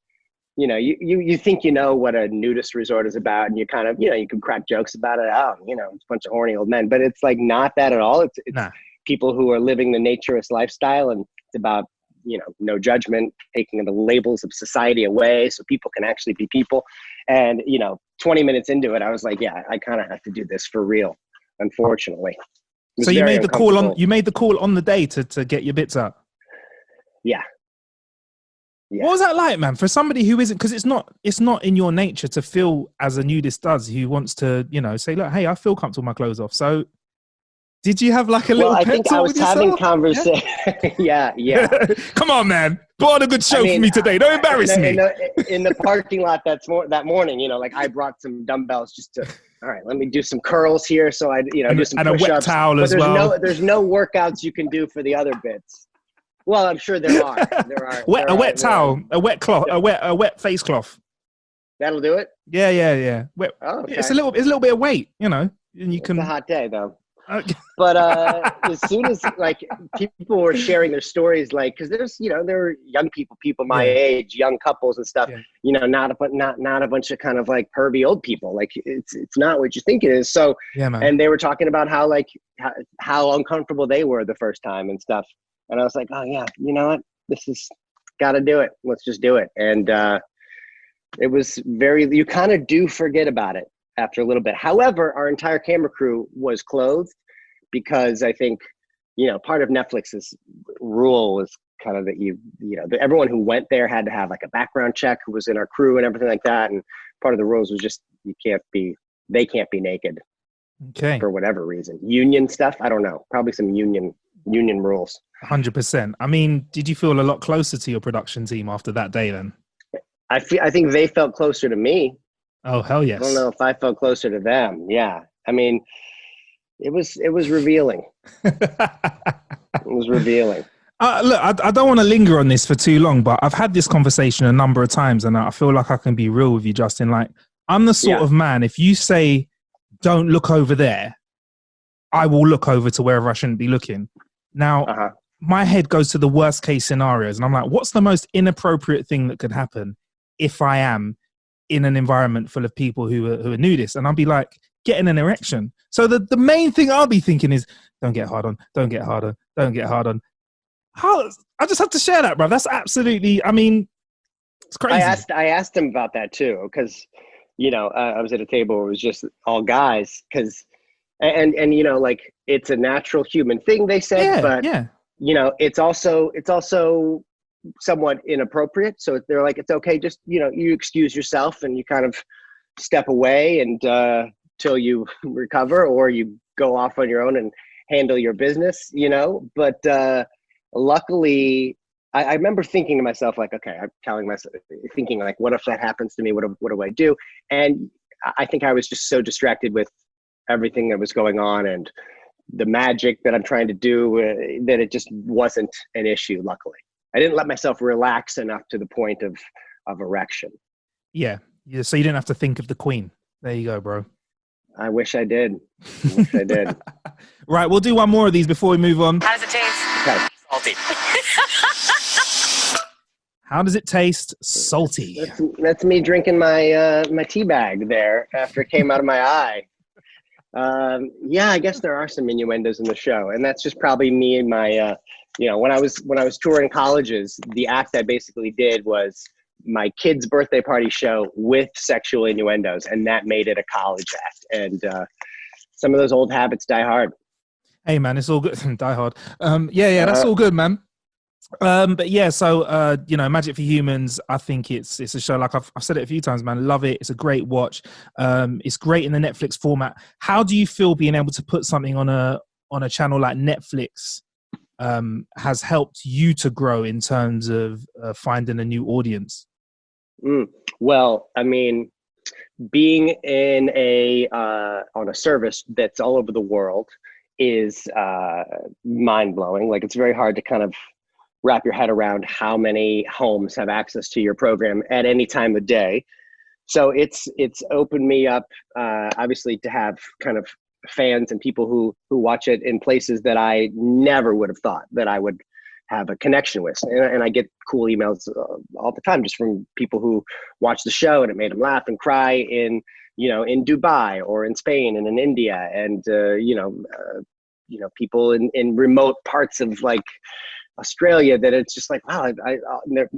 you think what a nudist resort is about, and you kind of, you can crack jokes about it. It's a bunch of horny old men, but it's not that at all. It's people who are living the naturist lifestyle, and it's about, no judgment, taking the labels of society away so people can actually be people. And, 20 minutes into it, I was like, yeah, I kind of have to do this for real, unfortunately. So you made the call on the day to get your bits up? Yeah. What was that like, man? For somebody who isn't, because it's not in your nature to feel as a nudist does, who wants to, say, look, hey, I feel comfortable with my clothes off. So did you have a little I think I was having conversation. Yeah. Come on, man. Put on a good show for me today. Don't embarrass me. In the parking lot that morning, I brought some dumbbells just to, all right, let me do some curls here. So I, do some and push-ups. A wet towel as well. There's no workouts you can do for the other bits. Well, I'm sure there are. A wet towel, a wet cloth, a wet face cloth. That'll do it. Yeah. Oh, okay. It's a little bit of weight, and you can. It's a hot day though. Okay. But as soon as like people were sharing their stories, like because there's there were young people my age, young couples and stuff. Yeah. Not a bunch of kind of like pervy old people. Like it's not what you think it is. So yeah, man. And they were talking about how uncomfortable they were the first time and stuff. And I was like, oh yeah, you know what? This is gotta do it. Let's just do it. And it was you kind of do forget about it after a little bit. However, our entire camera crew was clothed because I think, part of Netflix's rule was kind of that everyone who went there had to have like a background check who was in our crew and everything like that. And part of the rules was just they can't be naked. Okay. For whatever reason. Union stuff, I don't know. Probably some union rules. 100%. I mean, did you feel a lot closer to your production team after that day then? I think they felt closer to me. Oh, hell yes. I don't know if I felt closer to them. Yeah. I mean, it was revealing. It was revealing. Look, I don't want to linger on this for too long, but I've had this conversation a number of times, and I feel like I can be real with you, Justin. Like, I'm the sort of man, if you say, don't look over there, I will look over to wherever I shouldn't be looking. Now, my head goes to the worst case scenarios, and I'm like, what's the most inappropriate thing that could happen if I am in an environment full of people who are nudists? And I'll be like, getting an erection. So the main thing I'll be thinking is, don't get hard on, don't get hard on, don't get hard on. How? I just have to share that, bro. That's absolutely, I mean, it's crazy. I asked him about that too, because, I was at a table where it was just all guys, because, and like, it's a natural human thing, they said, but, it's also somewhat inappropriate. So they're like, it's okay, just, you excuse yourself and you kind of step away and till you recover, or you go off on your own and handle your business, but luckily I remember thinking to myself, like, okay, thinking like, what if that happens to me? What do I do? And I think I was just so distracted with everything that was going on and the magic that I'm trying to do that it just wasn't an issue. Luckily, I didn't let myself relax enough to the point of erection. Yeah. So you didn't have to think of the queen. There you go, bro. I wish I did. Right, we'll do one more of these before we move on. How does it taste? Okay. Salty. How does it taste? Salty. That's me drinking my tea bag there after it came out of my eye. I guess there are some innuendos in the show, and that's just probably me and my when I was touring colleges, the act I basically did was my kid's birthday party show with sexual innuendos, and that made it a college act. And some of those old habits die hard. Hey man, it's all good. Die hard. That's all good, man. But yeah, so Magic for Humans, I think it's a show, like I've said it a few times, man. Love it. It's a great watch. It's great in the Netflix format. How do you feel being able to put something on a channel like Netflix has helped you to grow in terms of finding a new audience? Well, I mean, being in on a service that's all over the world is mind-blowing. Like, it's very hard to kind of wrap your head around how many homes have access to your program at any time of day. So it's opened me up, obviously, to have kind of fans and people who watch it in places that I never would have thought that I would have a connection with. And I get cool emails all the time just from people who watch the show and it made them laugh and cry in Dubai or in Spain and in India, and people in remote parts of like Australia, that it's just like, wow, they're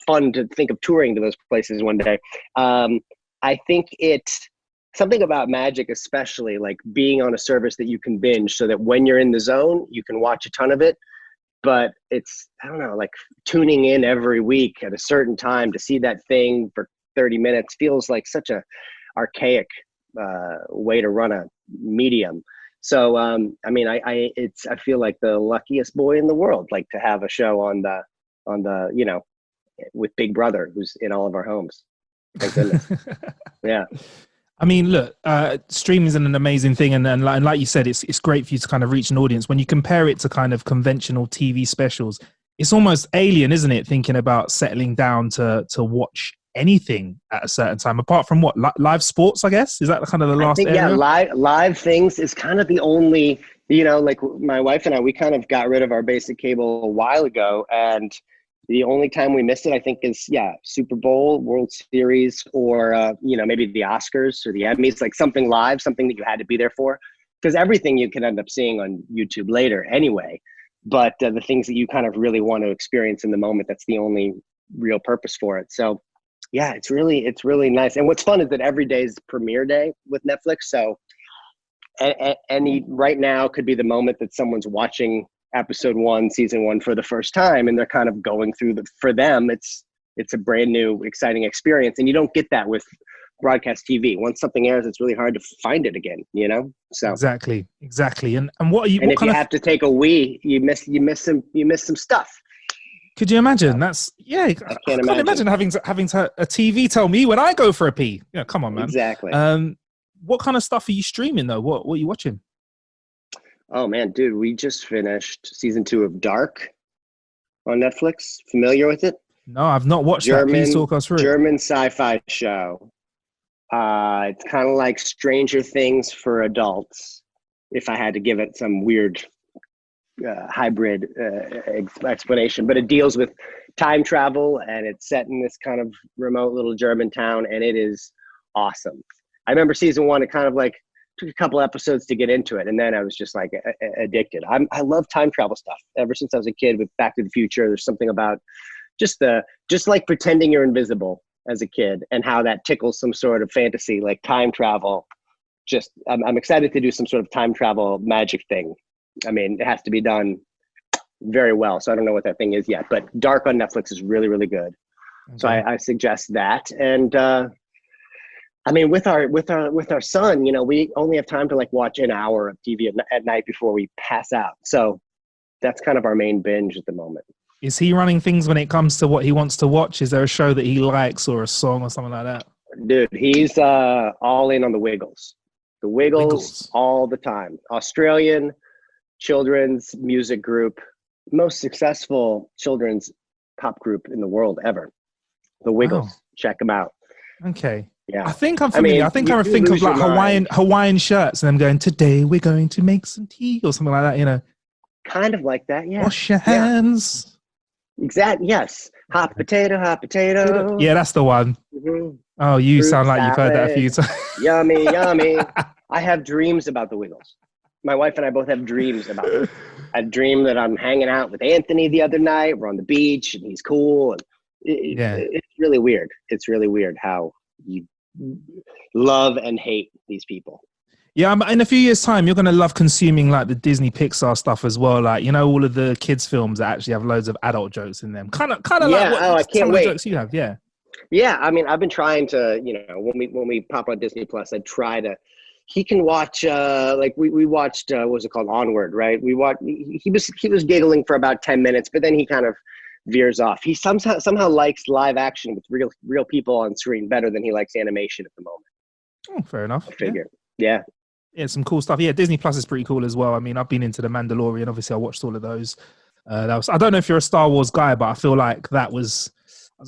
fun to think of touring to those places one day. I think it's something about Magic, especially like being on a service that you can binge, so that when you're in the zone, you can watch a ton of it. But it's, I don't know, like tuning in every week at a certain time to see that thing for 30 minutes feels like such a archaic way to run a medium. So, I mean, I feel like the luckiest boy in the world, like to have a show on the, with Big Brother, who's in all of our homes. Thank goodness. Yeah. I mean, look, streaming is an amazing thing. And like you said, it's great for you to kind of reach an audience. When you compare it to kind of conventional TV specials, it's almost alien, isn't it? Thinking about settling down to watch anything at a certain time, apart from what live sports, I guess. Is that kind of the last I think, area? yeah, live things is kind of the only, like my wife and I, we kind of got rid of our basic cable a while ago, and the only time we miss it, I think, is Super Bowl, World Series, or maybe the Oscars or the Emmys, like something live, something that you had to be there for, because everything you can end up seeing on YouTube later anyway. But the things that you kind of really want to experience in the moment, that's the only real purpose for it. So yeah, it's really nice. And what's fun is that every day is premiere day with Netflix. So any right now could be the moment that someone's watching episode 1, season 1 for the first time, and they're kind of going through for them, it's a brand new, exciting experience. And you don't get that with broadcast TV. Once something airs, it's really hard to find it again, So Exactly. And what are you? And what if kind you of, have to take a wee, you miss some stuff. could you imagine? That's I can't imagine having to a TV tell me when I go for a pee. Yeah, come on, man. Exactly. What kind of stuff are you streaming though? What are you watching? Oh man, dude, we just finished season 2 of Dark on Netflix. Familiar with it? No, I've not watched that. Please talk us through it. German sci-fi show. It's kind of like Stranger Things for adults, if I had to give it some weird hybrid explanation. But it deals with time travel, and it's set in this kind of remote little German town, and it is awesome. I remember season 1, it kind of like took a couple episodes to get into it, and then I was just like addicted. I love time travel stuff. Ever since I was a kid with Back to the Future, there's something about just like pretending you're invisible as a kid, and how that tickles some sort of fantasy, like time travel. Just I'm excited to do some sort of time travel magic thing. I mean, it has to be done very well, so I don't know what that thing is yet, but Dark on Netflix is really, really good. Okay. So I suggest that. And I mean, with our son, we only have time to like watch an hour of TV at night before we pass out. So that's kind of our main binge at the moment. Is he running things when it comes to what he wants to watch? Is there a show that he likes or a song or something like that? Dude, he's all in on the Wiggles. The Wiggles all the time. Australian children's music group, most successful children's pop group in the world ever. The Wiggles. Wow. Check them out. Okay. Yeah. I think I'm familiar. I think I think of like Hawaiian shirts and them going, today we're going to make some tea or something like that, Kind of like that, yeah. Wash your hands. Yeah. Exactly, yes. Hot potato. Yeah, that's the one. Mm-hmm. Oh, you Fruit sound like salad. You've heard that a few times. Yummy. I have dreams about the Wiggles. My wife and I both have dreams about it. I dream that I'm hanging out with Anthony the other night. We're on the beach and he's cool. And it's really weird. It's really weird how you love and hate these people. Yeah, in a few years' time, you're going to love consuming like the Disney Pixar stuff as well. Like, all of the kids' films that actually have loads of adult jokes in them. Kind of like what I can't some wait. Of the jokes you have, yeah. Yeah, I mean, I've been trying to, when we pop on Disney Plus, I try to. He can watch like we watched what was it called, Onward, right? We watched. He was giggling for about 10 minutes, but then he kind of veers off. He somehow likes live action with real people on screen better than he likes animation at the moment. Oh, fair enough. I figure. Yeah. Yeah, some cool stuff. Yeah, Disney Plus is pretty cool as well. I mean, I've been into The Mandalorian. Obviously, I watched all of those. I don't know if you're a Star Wars guy, but I feel like that was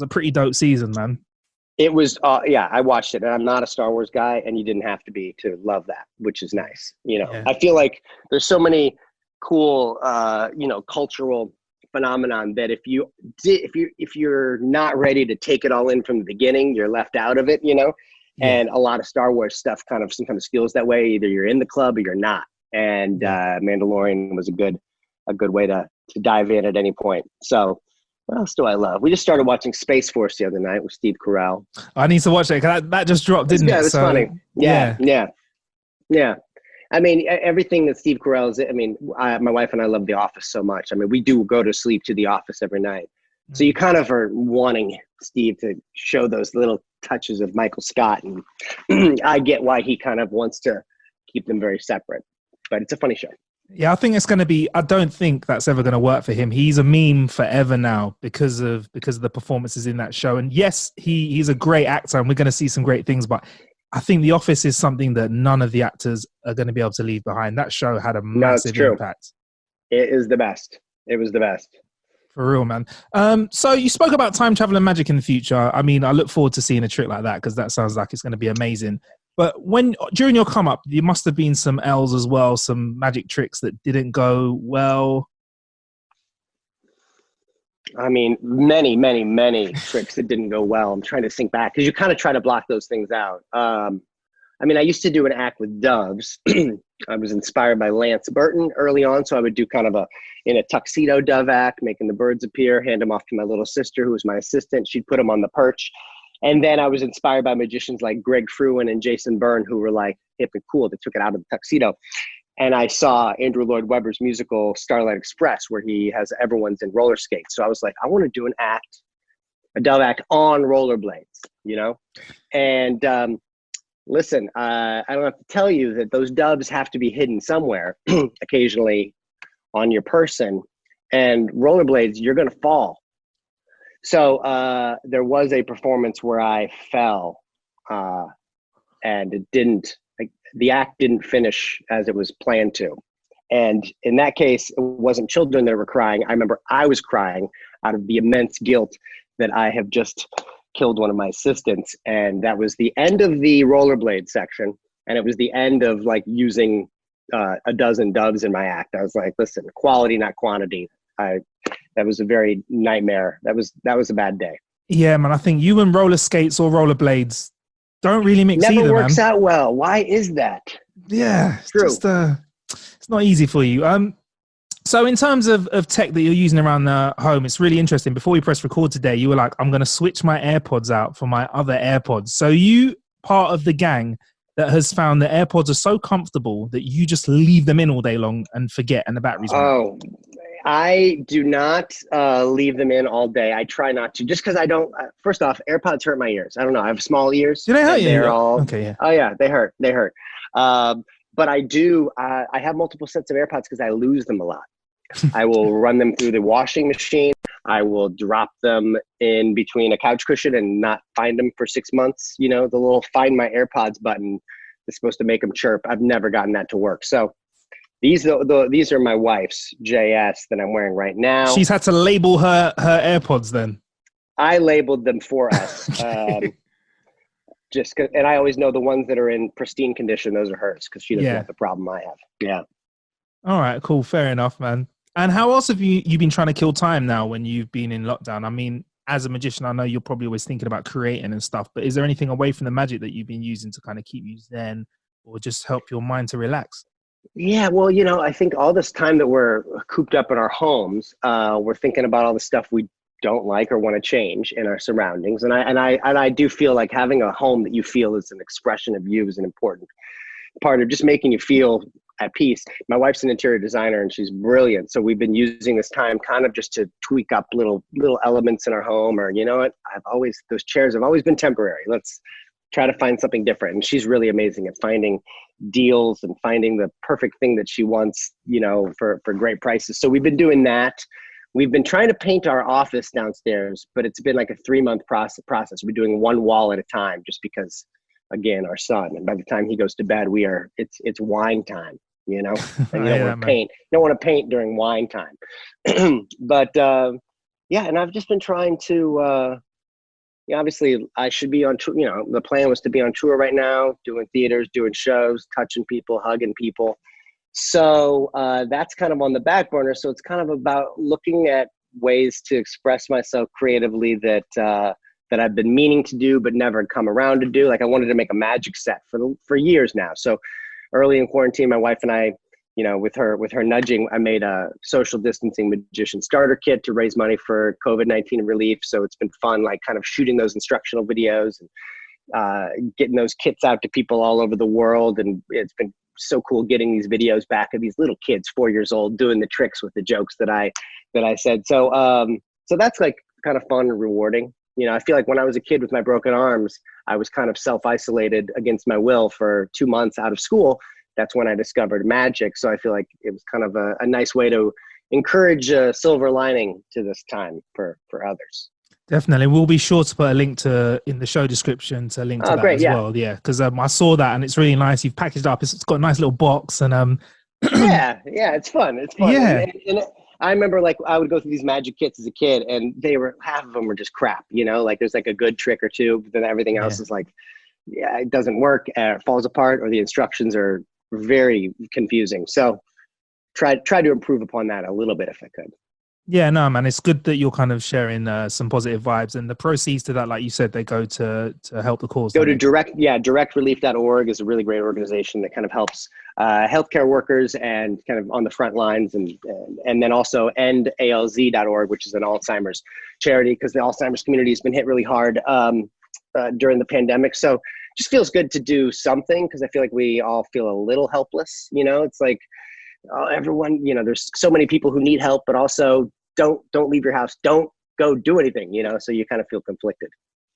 a pretty dope season, man. It was, I watched it, and I'm not a Star Wars guy, and you didn't have to be to love that, which is nice. I feel like there's so many cool, cultural phenomenon that if you're not ready to take it all in from the beginning, you're left out of it. And a lot of Star Wars stuff sometimes feels that way. Either you're in the club or you're not. And Mandalorian was a good way to dive in at any point. So what else do I love? We just started watching Space Force the other night with Steve Carell. I need to watch it because that just dropped, didn't it? Yeah, it was funny. Yeah. I mean, everything that Steve Carell is. I mean, my wife and I love The Office so much. I mean, we do go to sleep to The Office every night. So you kind of are wanting Steve to show those little touches of Michael Scott, and I get why he kind of wants to keep them very separate. But it's a funny show. Yeah, I think it's going to be. I don't think that's ever going to work for him. He's a meme forever now because of the performances in that show. And yes, he's a great actor, and we're going to see some great things. But I think The Office is something that none of the actors are going to be able to leave behind. That show had a massive impact. It is the best. It was the best. For real, man. So you spoke about time travel and magic in the future. I mean, I look forward to seeing a trick like that because that sounds like it's going to be amazing. But during your come up, there must have been some L's as well, some magic tricks that didn't go well. I mean, many, many, many tricks that didn't go well. I'm trying to think back because you kind of try to block those things out. I mean, I used to do an act with doves. I was inspired by Lance Burton early on, so I would do kind of in a tuxedo dove act, making the birds appear, hand them off to my little sister, who was my assistant. She'd put them on the perch. And then I was inspired by magicians like Greg Fruin and Jason Byrne, who were like hip and cool. They took it out of the tuxedo. And I saw Andrew Lloyd Webber's musical Starlight Express, where he has everyone's in roller skates. So I was like, I want to do a dove act on rollerblades, you know? And listen, I don't have to tell you that those doves have to be hidden somewhere, occasionally on your person. And rollerblades, you're going to fall. So there was a performance where I fell and the act didn't finish as it was planned to. And in that case, it wasn't children that were crying. I remember I was crying out of the immense guilt that I have just killed one of my assistants. And that was the end of the rollerblade section. And it was the end of like using a dozen doves in my act. I was like, listen, quality, not quantity. That was a very nightmare. That was a bad day. Yeah, man. I think you and roller skates or rollerblades don't really mix either, man. Never works out well. Why is that? Yeah, it's true. It's not easy for you. So in terms of tech that you're using around the home, it's really interesting. Before we press record today, you were like, I'm going to switch my AirPods out for my other AirPods. So you part of the gang that has found that AirPods are so comfortable that you just leave them in all day long and forget, and the batteries run. Oh, I do not leave them in all day. I try not to, just because I don't. First off, AirPods hurt my ears. I don't know. I have small ears. Do they hurt you? They're all okay. Yeah. Oh yeah, they hurt. They hurt. But I do. I have multiple sets of AirPods because I lose them a lot. I will run them through the washing machine. I will drop them in between a couch cushion and not find them for 6 months. You know, the little Find My AirPods button is supposed to make them chirp. I've never gotten that to work. So these are my wife's JS that I'm wearing right now. She's had to label her AirPods then. I labeled them for us. Just 'cause, and I always know the ones that are in pristine condition, those are hers, because she doesn't have the problem I have. Yeah. All right, cool. Fair enough, man. And how else have you been trying to kill time now when you've been in lockdown? I mean, as a magician, I know you're probably always thinking about creating and stuff, but is there anything away from the magic that you've been using to kind of keep you zen or just help your mind to relax? Yeah, well, you know, I think all this time that we're cooped up in our homes, we're thinking about all the stuff we don't like or want to change in our surroundings. And I do feel like having a home that you feel is an expression of you is an important part of just making you feel at peace. My wife's an interior designer and she's brilliant. So we've been using this time kind of just to tweak up little elements in our home, or, you know what, those chairs have always been temporary. Let's try to find something different. And she's really amazing at finding deals and finding the perfect thing that she wants, you know, for great prices. So we've been doing that. We've been trying to paint our office downstairs, but it's been like a 3-month process. We're doing one wall at a time just because, again, our son, and by the time he goes to bed, it's wine time, you know, and you don't want to paint during wine time. But yeah, and I've just been trying to, obviously I should be on tour, you know, the plan was to be on tour right now, doing theaters, doing shows, touching people, hugging people. So that's kind of on the back burner. So it's kind of about looking at ways to express myself creatively that I've been meaning to do, but never come around to do. Like I wanted to make a magic set for years now. So early in quarantine, my wife and I, you know, with her nudging, I made a social distancing magician starter kit to raise money for COVID-19 relief. So it's been fun, like kind of shooting those instructional videos and getting those kits out to people all over the world. And it's been so cool getting these videos back of these little kids, 4 years old, doing the tricks with the jokes that I said. So so that's like kind of fun and rewarding. You know, I feel like when I was a kid with my broken arms, I was kind of self-isolated against my will for 2 months out of school. That's when I discovered magic. So I feel like it was kind of a nice way to encourage a silver lining to this time for others. Definitely. We'll be sure to put a link in the show description to link to that as well. Yeah. Because I saw that and it's really nice. You've packaged up. It's got a nice little box and yeah, it's fun. It's fun. Yeah. I remember like I would go through these magic kits as a kid, and half of them were just crap. Like there's like a good trick or two, but then everything else is like, yeah, it doesn't work, it falls apart, or the instructions are very confusing. So try to improve upon that a little bit if I could. Yeah, no, man, it's good that you're kind of sharing some positive vibes, and the proceeds to that, like you said, they go to help the cause. Go to directrelief.org is a really great organization that kind of helps healthcare workers and kind of on the front lines, and then also endalz.org, which is an Alzheimer's charity, because the Alzheimer's community has been hit really hard during the pandemic. So just feels good to do something, because I feel like we all feel a little helpless. It's like, everyone, there's so many people who need help, but also don't leave your house, don't go do anything, so you kind of feel conflicted.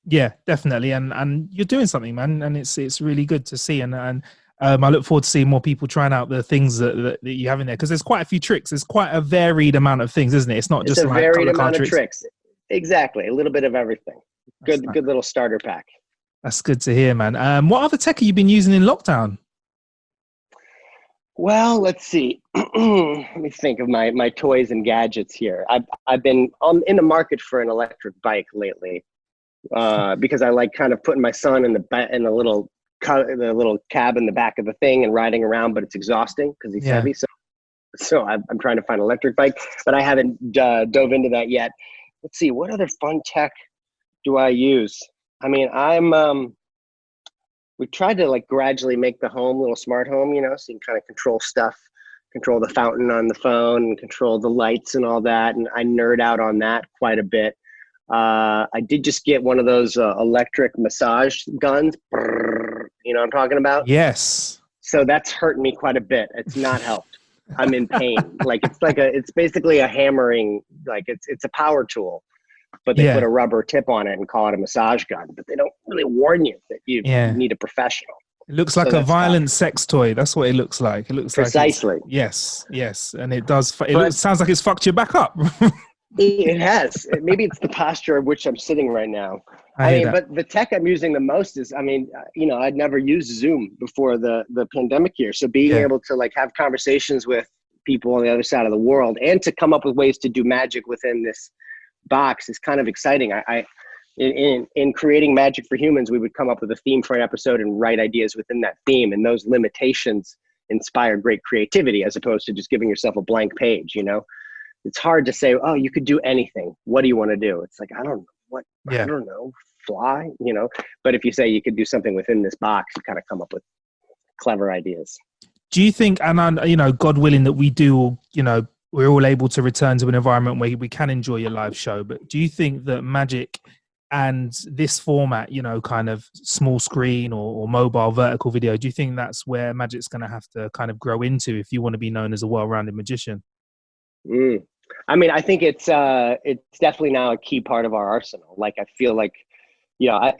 Yeah, definitely. And you're doing something, man, and it's really good to see. And I look forward to seeing more people trying out the things that you have in there, because there's quite a few tricks. There's quite a varied amount of things, isn't it? It's not just a like varied amount of tricks. Exactly, a little bit of everything. Good little starter pack. That's good to hear, man. What other tech have you been using in lockdown? Well, let's see. Let me think of my toys and gadgets here. I've been in the market for an electric bike lately, because I like kind of putting my son in the little cab in the back of the thing and riding around, but it's exhausting because he's heavy. So I'm trying to find an electric bike, but I haven't dove into that yet. Let's see, what other fun tech do I use? I mean, we tried to like gradually make the home a little smart home, so you can kind of control stuff, control the fountain on the phone, and control the lights and all that. And I nerd out on that quite a bit. I did just get one of those electric massage guns. You know what I'm talking about? Yes. So that's hurting me quite a bit. It's not helped. I'm in pain. It's basically a hammering, like it's a power tool, but they put a rubber tip on it and call it a massage gun, but they don't really warn you that you need a professional. It looks like a violent sex toy. That's what it looks like. It looks precisely. Like yes. And it does. Sounds like it's fucked you back up. It has. Maybe it's the posture of which I'm sitting right now. But the tech I'm using the most is, I'd never used Zoom before the pandemic here. So being able to like have conversations with people on the other side of the world and to come up with ways to do magic within this box is kind of exciting. In creating Magic for Humans, we would come up with a theme for an episode and write ideas within that theme. And those limitations inspire great creativity as opposed to just giving yourself a blank page, It's hard to say, oh, you could do anything. What do you want to do? It's like, I don't know. What? I don't know. Fly, But if you say you could do something within this box, you kind of come up with clever ideas. Do you think, and God willing that we do, we're all able to return to an environment where we can enjoy your live show, but do you think that Magic and this format, kind of small screen or mobile vertical video, do you think that's where Magic's going to have to kind of grow into if you want to be known as a well-rounded magician? I think it's definitely now a key part of our arsenal. Like, I feel like,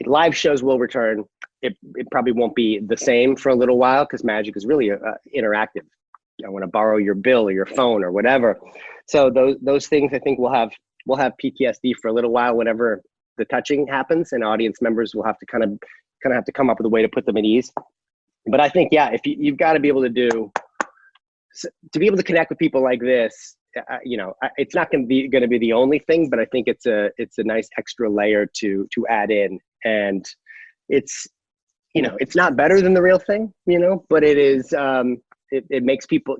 live shows will return. It probably won't be the same for a little while because Magic is really interactive. I want to borrow your bill or your phone or whatever. So those things, I think we'll have PTSD for a little while whenever the touching happens, and audience members will have to kind of have to come up with a way to put them at ease. But I think, if you've got to be able to be able to connect with people like this, it's not going to be the only thing, but I think it's a nice extra layer to add in, and it's not better than the real thing, but it is. It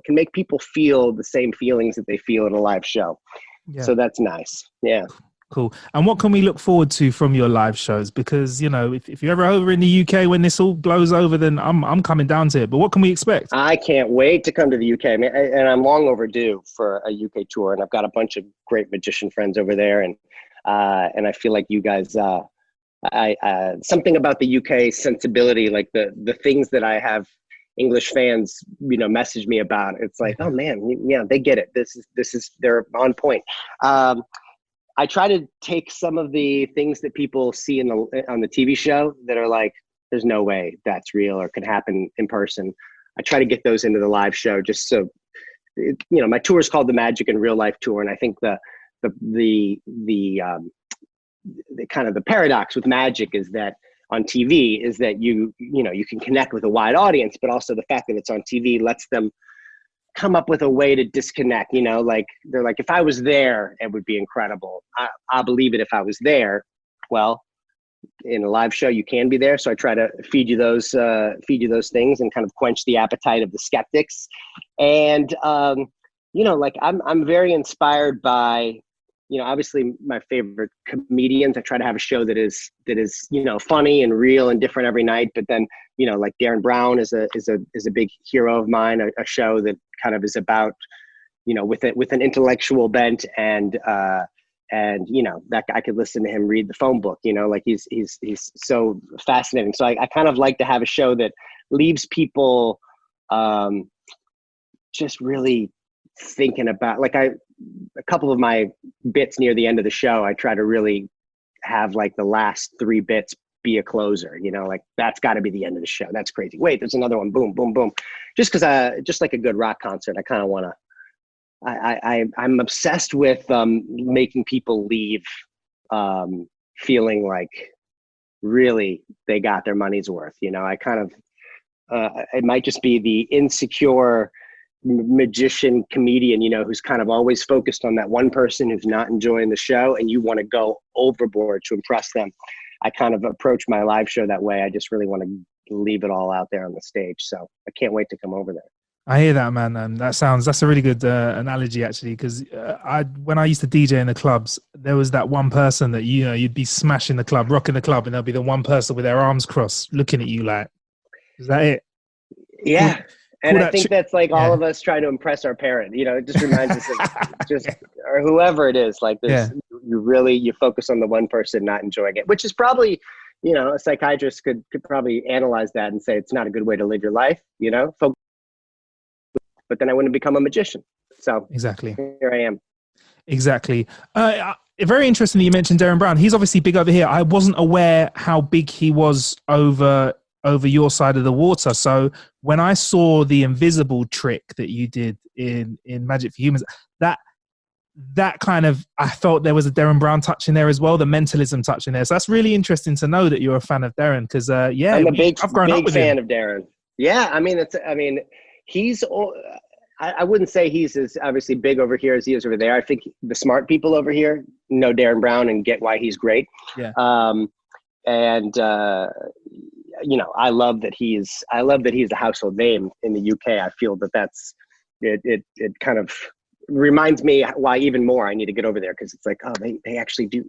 can make people feel the same feelings that they feel in a live show. Yeah. So that's nice. Yeah. Cool. And what can we look forward to from your live shows? Because, if you're ever over in the UK when this all blows over, then I'm coming down to it. But what can we expect? I can't wait to come to the UK. And I'm long overdue for a UK tour. And I've got a bunch of great magician friends over there. And I feel like you guys, something about the UK sensibility, like the things that I have English fans, message me about. It's like, oh man, yeah, they get it. This is they're on point. I try to take some of the things that people see on the TV show that are like, there's no way that's real or can happen in person. I try to get those into the live show just so, my tour is called the Magic in Real Life Tour. And I think the kind of the paradox with Magic is that on TV is that you can connect with a wide audience, but also the fact that it's on TV lets them come up with a way to disconnect, you know, like they're like, if I was there, it would be incredible. I'll believe it if I was there. Well, in a live show, you can be there. So I try to feed you those things and kind of quench the appetite of the skeptics. And, you know, like I'm very inspired by, you know, obviously my favorite comedians. I try to have a show that is, you know, funny and real and different every night. But then, you know, like Darren Brown is a big hero of mine, a show that kind of is about, you know, with an intellectual bent and, you know, that I could listen to him read the phone book, you know, like he's so fascinating. So I kind of like to have a show that leaves people just really thinking about, like a couple of my bits near the end of the show, I try to really have like the last 3 bits be a closer, you know, like that's got to be the end of the show. That's crazy. Wait, there's another one. Boom, boom, boom. Just because just like a good rock concert, I kind of want to, I'm obsessed with making people leave feeling like really they got their money's worth. You know, I kind of, it might just be the insecure magician comedian, you know, who's kind of always focused on that one person who's not enjoying the show and you want to go overboard to impress them. I kind of approach my live show that way. I just really want to leave it all out there on the stage. So I can't wait to come over there. I hear that, man. That's a really good analogy, actually, because when I used to DJ in the clubs, there was that one person that, you know, you'd be smashing the club, rocking the club, and there'll be the one person with their arms crossed looking at you like, is that it? Yeah. Cool. And I think that's like all of us trying to impress our parent, you know, it just reminds us of just, or whoever it is, like this, you focus on the one person not enjoying it, which is probably, you know, a psychiatrist could probably analyze that and say, it's not a good way to live your life, you know, but then I wouldn't become a magician. So exactly, here I am. Exactly. Very interesting that you mentioned Darren Brown. He's obviously big over here. I wasn't aware how big he was over your side of the water. So when I saw the invisible trick that you did in Magic for Humans, that kind of, I felt there was a Darren Brown touch in there as well, the mentalism touch in there. So that's really interesting to know that you're a fan of Darren, because I'm a big fan him. of Darren. Yeah, I mean, he's. I wouldn't say he's as obviously big over here as he is over there. I think the smart people over here know Darren Brown and get why he's great. Yeah. You know, I love that he's a household name in the UK. I feel that's it kind of reminds me why even more I need to get over there, because it's like, oh, they actually do.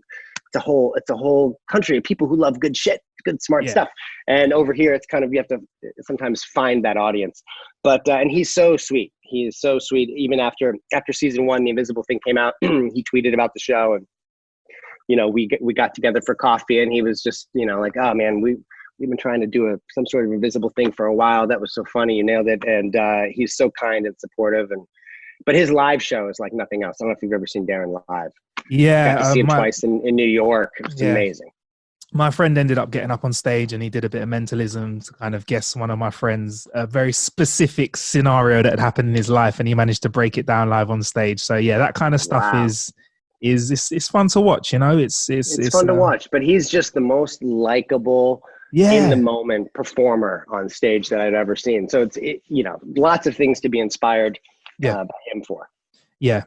It's a whole country of people who love good shit, good smart stuff. And over here, it's kind of, you have to sometimes find that audience. But and he's so sweet. He is so sweet. Even after season 1, the Invisible thing came out, he tweeted about the show, and you know, we got together for coffee, and he was just, you know, like, oh man, we've been trying to do some sort of invisible thing for a while. That was so funny. You nailed it. And he's so kind and supportive. But his live show is like nothing else. I don't know if you've ever seen Darren live. Yeah. Got to see him twice in New York. It's amazing. My friend ended up getting up on stage and he did a bit of mentalism to kind of guess one of my friends, a very specific scenario that had happened in his life, and he managed to break it down live on stage. So yeah, that kind of stuff is it's fun to watch, you know. It's fun to watch, but he's just the most likable in the moment performer on stage that I've ever seen. So it's you know, lots of things to be inspired by him for. That's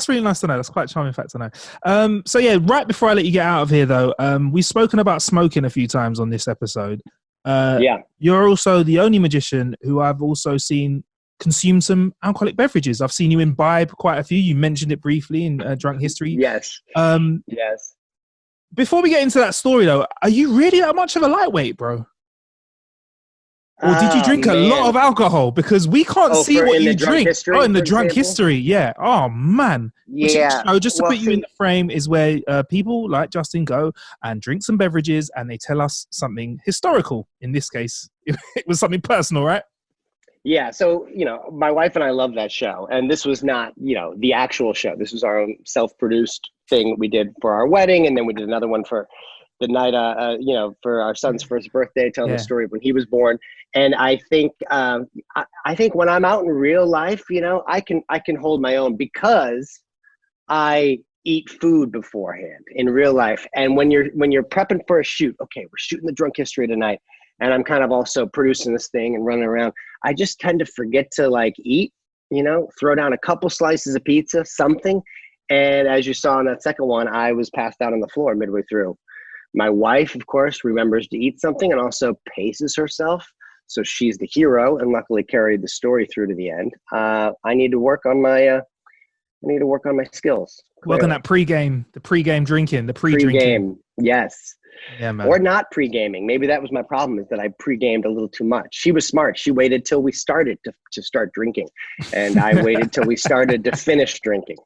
really nice to know. That's quite a charming fact to know. So yeah, right before I let you get out of here though, we've spoken about smoking a few times on this episode. You're also the only magician who I've also seen consume some alcoholic beverages. I've seen you imbibe quite a few. You mentioned it briefly in Drunk History. Yes. Yes. Before we get into that story though, are you really that much of a lightweight, bro? Or did you drink a lot of alcohol? Because we can't see what you drink. In the Drunk History, yeah. Oh, man. Yeah. Just to put you in the frame is where people like Justin go and drink some beverages and they tell us something historical. In this case, it was something personal, right? Yeah. So, you know, my wife and I love that show. And this was not, you know, the actual show. This was our own self-produced thing we did for our wedding. And then we did another one for the night, you know, for our son's first birthday, telling the story of when he was born. And I think when I'm out in real life, you know, I can hold my own because I eat food beforehand in real life. And when you're prepping for a shoot, okay, we're shooting the Drunk History tonight. and I'm kind of also producing this thing and running around, I just tend to forget to like eat, throw down a couple slices of pizza, something. And as you saw in that second one, I was passed out on the floor midway through. My wife, of course, remembers to eat something and also paces herself. So she's the hero and luckily carried the story through to the end. I need to work on my skills. Work on that pregame, the pregame drinking, the pre-drinking. Pre-game, yes. Yeah, man. Or not pre-gaming. Maybe that was my problem, is that I pre-gamed a little too much. She was smart. She waited till we started to start drinking. And I waited till we started to finish drinking.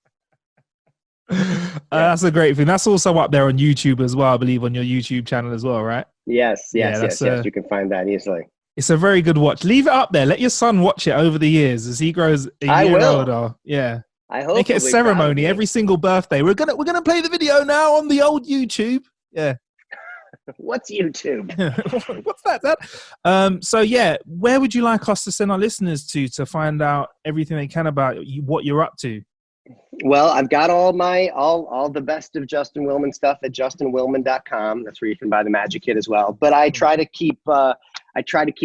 That's a great thing. That's also up there on YouTube as well, I believe, on your YouTube channel as well, right? Yes. You can find that easily. It's a very good watch. Leave it up there. Let your son watch it over the years as he grows a year older. Yeah. I hope. Make it a ceremony every single birthday. We're gonna play the video now on the old YouTube. Yeah. What's YouTube? What's that, Dad? So yeah, where would you like us to send our listeners to find out everything they can about what you're up to? Well, I've got all the best of Justin Willman stuff at justinwillman.com. That's where you can buy the Magic Kit as well. But I try to keep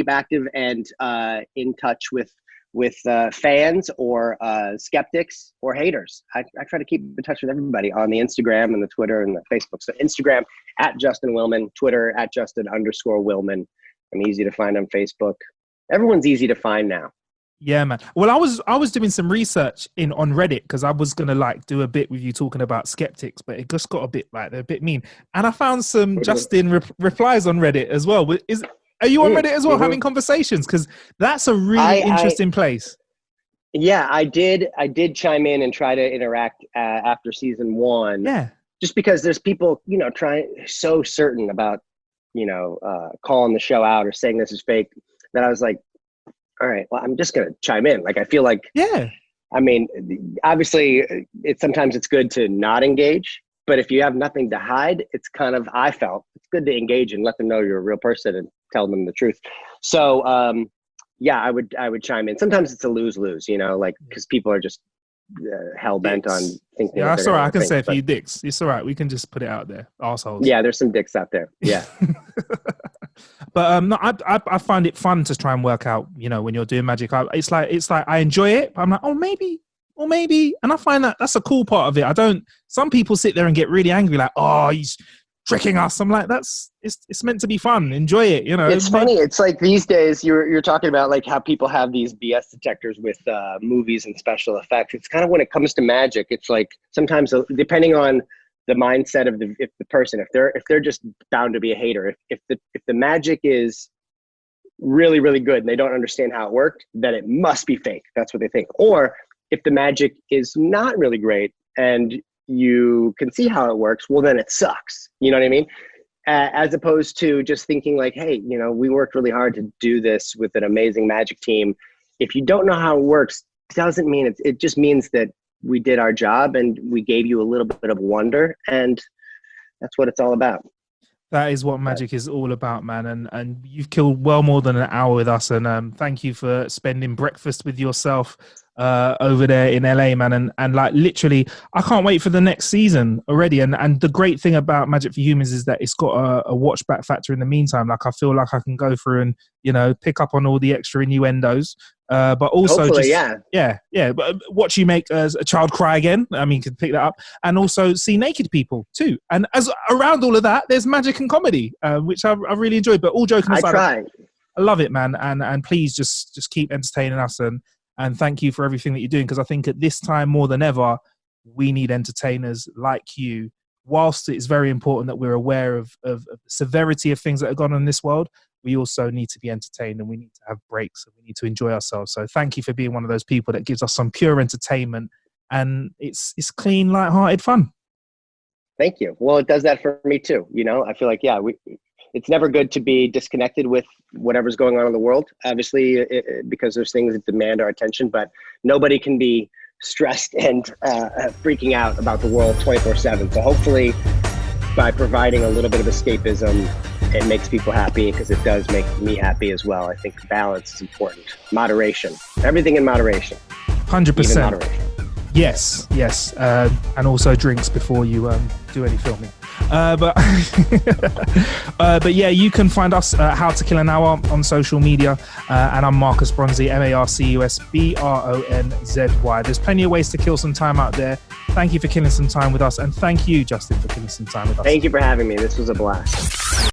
active and in touch with fans or skeptics or haters. I try to keep in touch with everybody on the Instagram and the Twitter and the Facebook. So Instagram at Justin Willman, Twitter at Justin_Willman. I'm easy to find on Facebook. Everyone's easy to find now. Yeah, man. Well, I was doing some research on Reddit because I was gonna do a bit with you talking about skeptics, but it just got a bit they're a bit mean. And I found some Justin replies on Reddit as well. Are you on Reddit as well, having conversations? Because that's a really interesting place. Yeah, I did chime in and try to interact after season 1. Yeah. Just because there's people, so certain about, calling the show out or saying this is fake, that I was like, all right, well, I'm just going to chime in. Like, I feel like, yeah. I mean, obviously sometimes it's good to not engage, but if you have nothing to hide, it's kind of, I felt it's good to engage and let them know you're a real person and tell them the truth. So, I would chime in. Sometimes it's a lose-lose, because people are just hell bent on thinking. Yeah, that's all right. I can say a few dicks. It's all right. We can just put it out there. Arseholes. Yeah, there's some dicks out there. Yeah. But no, I find it fun to try and work out, when you're doing magic. It's like I enjoy it, but I'm like, oh, maybe. And I find that's a cool part of it. Some people sit there and get really angry, like, oh, he's tricking us. I'm like, it's meant to be fun. Enjoy it, It's funny. It's like these days you're talking about like how people have these BS detectors with movies and special effects. It's kind of when it comes to magic, it's like sometimes depending on the mindset of the person, if they're just bound to be a hater, if the magic is really, really good and they don't understand how it worked, then it must be fake. That's what they think. Or if the magic is not really great and you can see how it works, well, then it sucks. You know what I mean? As opposed to just thinking like, hey, we worked really hard to do this with an amazing magic team. If you don't know how it works, doesn't mean it just means that we did our job and we gave you a little bit of wonder, and that's what it's all about. That is what magic is all about, man. And you've killed well more than an hour with us. And thank you for spending breakfast with yourself over there in LA, man. And like literally, I can't wait for the next season already. And the great thing about Magic for Humans is that it's got a watch back factor in the meantime. Like I feel like I can go through and, pick up on all the extra innuendos. But also hopefully, but watch you make a child cry again. I mean, you can pick that up, and also see naked people too. And as around all of that, there's magic and comedy, which I really enjoy. But all joking aside, I love it, man. And please just keep entertaining us and thank you for everything that you're doing, because I think at this time more than ever, we need entertainers like you. Whilst it's very important that we're aware of the severity of things that are going on in this world, we also need to be entertained and we need to have breaks and we need to enjoy ourselves. So thank you for being one of those people that gives us some pure entertainment, and it's clean, lighthearted fun. Thank you. Well, it does that for me too. I feel like, it's never good to be disconnected with whatever's going on in the world, obviously, because there's things that demand our attention, but nobody can be stressed and freaking out about the world 24/7. So hopefully by providing a little bit of escapism, it makes people happy, because it does make me happy as well. I think balance is important. Moderation. Everything in moderation. 100%. Moderation. Yes. And also drinks before you do any filming. But yeah, you can find us How to Kill an Hour on social media, and I'm Marcus Bronzy, MarcusBronzy. There's plenty of ways to kill some time out there. Thank you for killing some time with us, and thank you, Justin, for killing some time with us. Thank you for having me. This was a blast.